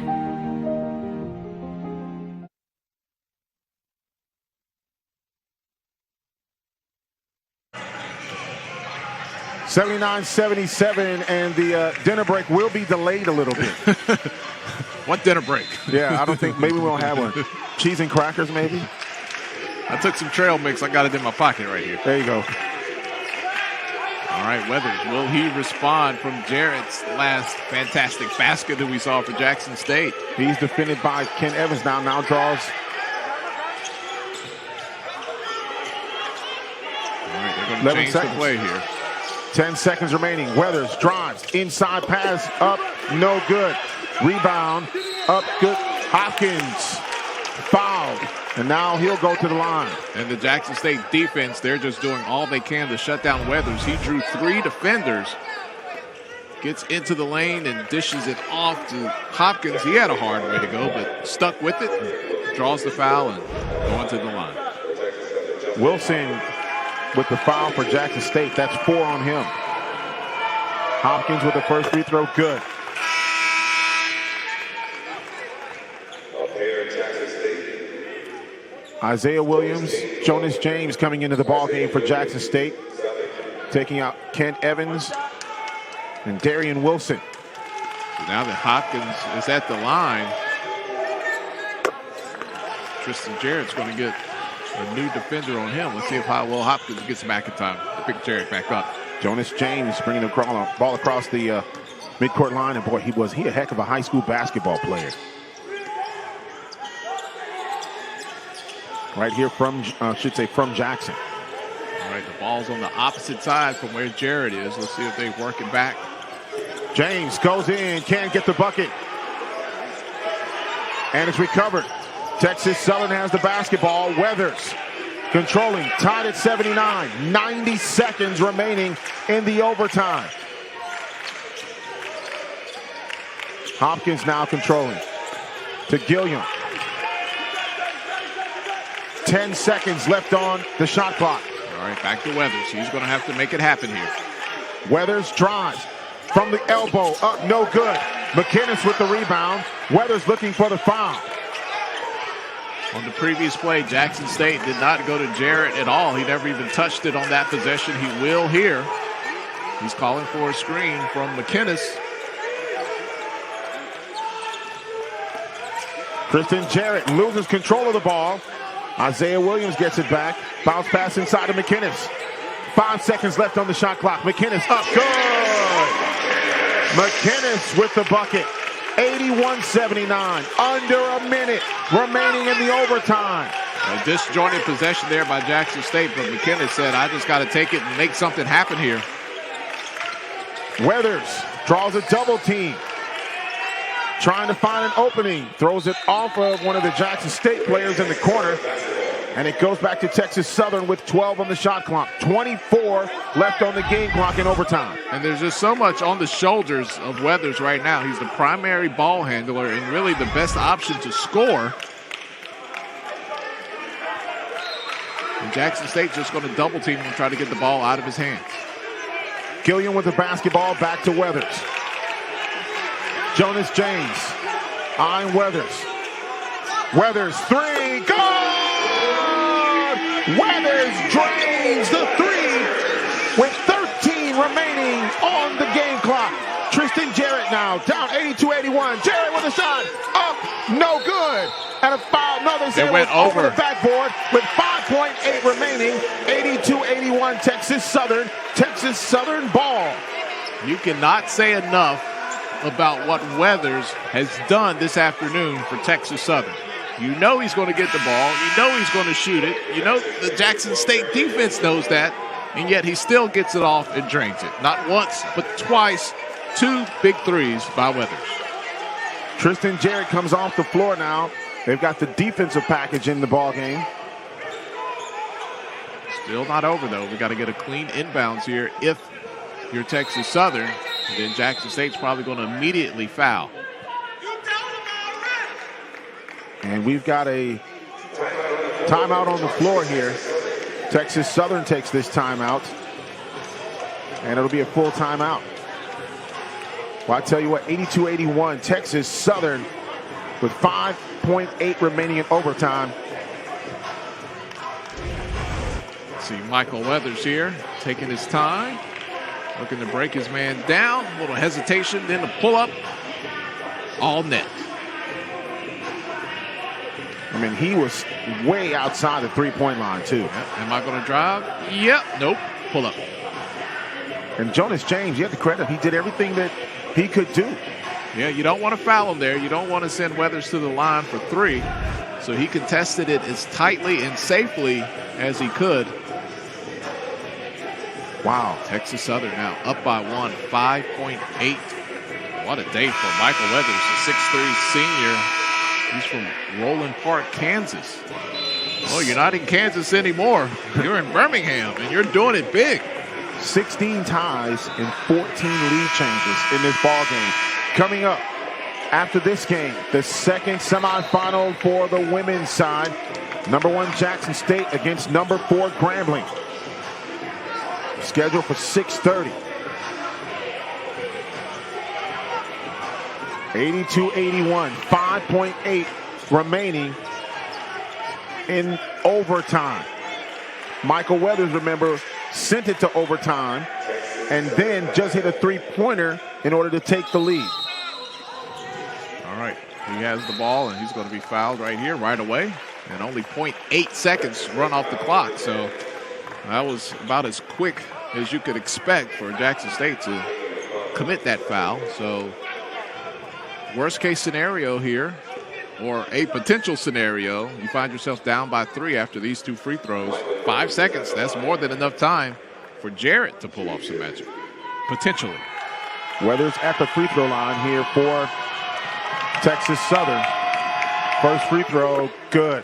79-77, and the dinner break will be delayed a little bit. What dinner break? Yeah, I don't think, maybe we won't have one. Cheese and crackers, maybe? I took some trail mix. I got it in my pocket right here. There you go. All right, Weathers, will he respond from Jarrett's last fantastic basket that we saw for Jackson State? He's defended by Ken Evans now draws. All right, they're going to change the play here. 10 seconds remaining. Weathers drives, inside pass, up, no good. Rebound, up, good. Hopkins fouled, and now he'll go to the line. And the Jackson State defense, they're just doing all they can to shut down Weathers. He drew 3 defenders, gets into the lane and dishes it off to Hopkins. He had a hard way to go, but stuck with it, and draws the foul and going to the line. Wilson with the foul for Jackson State. That's 4 on him. Hopkins with the first free throw, good. Isaiah Williams, Jonas James coming into the ball game for Jackson State, taking out Kent Evans and Darian Wilson. So now that Hopkins is at the line, Tristan Jarrett's going to get a new defender on him. Let's see if well Hopkins gets back in time to pick Jarrett back up. Jonas James bringing the ball across the midcourt line, and boy, he a heck of a high school basketball player. Right here from, from Jackson. All right, the ball's on the opposite side from where Jarrett is. Let's see if they work it back. James goes in, can't get the bucket. And it's recovered. Texas Southern has the basketball. Weathers controlling, tied at 79. 90 seconds remaining in the overtime. Hopkins now controlling to Gilliam. 10 seconds left on the shot clock. All right, back to Weathers. He's going to have to make it happen here. Weathers drives from the elbow, up, no good. McKinnis with the rebound. Weathers looking for the foul. On the previous play, Jackson State did not go to Jarrett at all. He never even touched it on that possession. He will here. He's calling for a screen from McKinnis. Tristan Jarrett loses control of the ball. Isaiah Williams gets it back. Bounce pass inside to McKinnis. 5 seconds left on the shot clock. McKinnis up, good! McKinnis with the bucket. 81-79, under a minute remaining in the overtime. A disjointed possession there by Jackson State, but McKinnis said, I just got to take it and make something happen here. Weathers draws a double team. Trying to find an opening. Throws it off of one of the Jackson State players in the corner. And it goes back to Texas Southern with 12 on the shot clock. 24 left on the game clock in overtime. And there's just so much on the shoulders of Weathers right now. He's the primary ball handler and really the best option to score. And Jackson State just going to double team him and try to get the ball out of his hands. Gilliam with the basketball, back to Weathers. Jonas James eyeing Weathers. Weathers, three, good! Weathers drains the three with 13 remaining on the game clock. Tristan Jarrett now down 82-81. Jarrett with a shot, up, no good. And a foul, no, they went over the backboard with 5.8 remaining. 82-81 Texas Southern ball. You cannot say enough about what Weathers has done this afternoon for Texas Southern. You know he's going to get the ball. You know he's going to shoot it. You know the Jackson State defense knows that, and yet he still gets it off and drains it. Not once, but twice. 2 big threes by Weathers. Tristan Jarrett comes off the floor now. They've got the defensive package in the ball game. Still not over, though. We got to get a clean inbounds here. If you're Texas Southern, then Jackson State's probably going to immediately foul. And we've got a timeout on the floor here. Texas Southern takes this timeout. And it'll be a full timeout. Well, I tell you what, 82-81, Texas Southern with 5.8 remaining in overtime. See Michael Weathers here taking his time, looking to break his man down. A little hesitation, then the pull up, all net. I mean, he was way outside the three-point line, too. Yep. Am I going to drive? Yep. Nope. Pull up. And Jonas James, you have to credit him. He did everything that he could do. Yeah, you don't want to foul him there. You don't want to send Weathers to the line for three. So he contested it as tightly and safely as he could. Wow. Texas Southern now up by one, 5.8. What a day for Michael Weathers, a 6'3" senior. He's from Roland Park, Kansas. Oh, you're not in Kansas anymore. You're in Birmingham, and you're doing it big. 16 ties and 14 lead changes in this ball game. Coming up after this game, the second semifinal for the women's side. Number 1 Jackson State against number 4 Grambling. Scheduled for 6:30. 82-81, 5.8 remaining in overtime. Michael Weathers, remember, sent it to overtime and then just hit a three-pointer in order to take the lead. All right, he has the ball, and he's going to be fouled right here, right away. And only 0.8 seconds run off the clock, so that was about as quick as you could expect for Jackson State to commit that foul. So worst case scenario here, or a potential scenario, you find yourself down by 3 after these 2 free throws. 5 seconds, that's more than enough time for Jarrett to pull off some magic, potentially. Weathers at the free throw line here for Texas Southern. First free throw, good.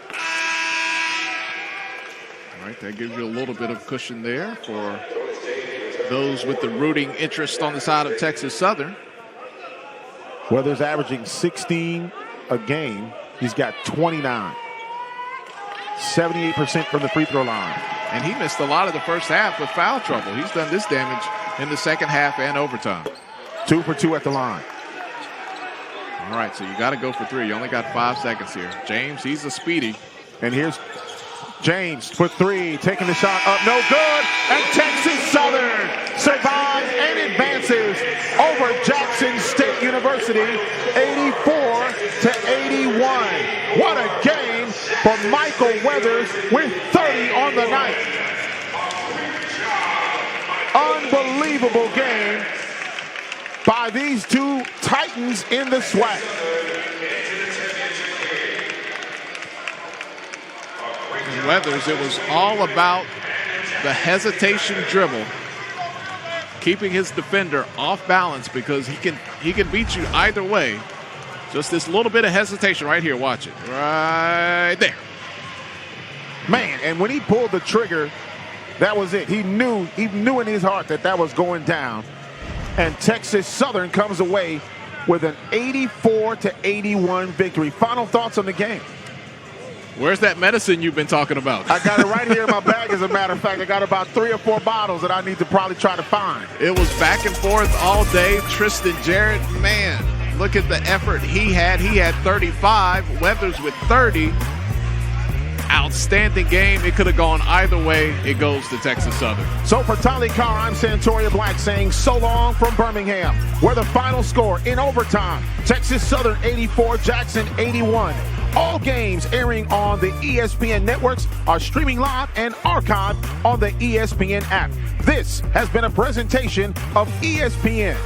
All right, that gives you a little bit of cushion there for those with the rooting interest on the side of Texas Southern. Weathers averaging 16 a game. He's got 29. 78% from the free throw line. And he missed a lot of the first half with foul trouble. He's done this damage in the second half and overtime. 2 for 2 at the line. All right, so you got to go for 3. You only got 5 seconds here. James, he's a speedy. And here's James for 3, taking the shot up, no good. And Texas Southern survives and advances over Jackson State University, 84-81. What a game for Michael Weathers with 30 on the night. Unbelievable game by these 2 Titans in the SWAC. Weathers, it was all about the hesitation dribble, keeping his defender off balance, because he can beat you either way. Just this little bit of hesitation right here. Watch it. Right there. Man, and when he pulled the trigger, that was it. He knew in his heart that was going down. And Texas Southern comes away with an 84-81 victory. Final thoughts on the game? Where's that medicine you've been talking about? I got it right here in my bag, as a matter of fact. I got about 3 or 4 bottles that I need to probably try to find. It was back and forth all day. Tristan Jarrett, man, look at the effort he had. He had 35. Weathers with 30. Outstanding game. It could have gone either way. It goes to Texas Southern. So for Tali Carr, I'm Santoria Black saying so long from Birmingham, where the final score in overtime, Texas Southern 84, Jackson 81. All games airing on the ESPN networks are streaming live and archived on the ESPN app. This has been a presentation of ESPN.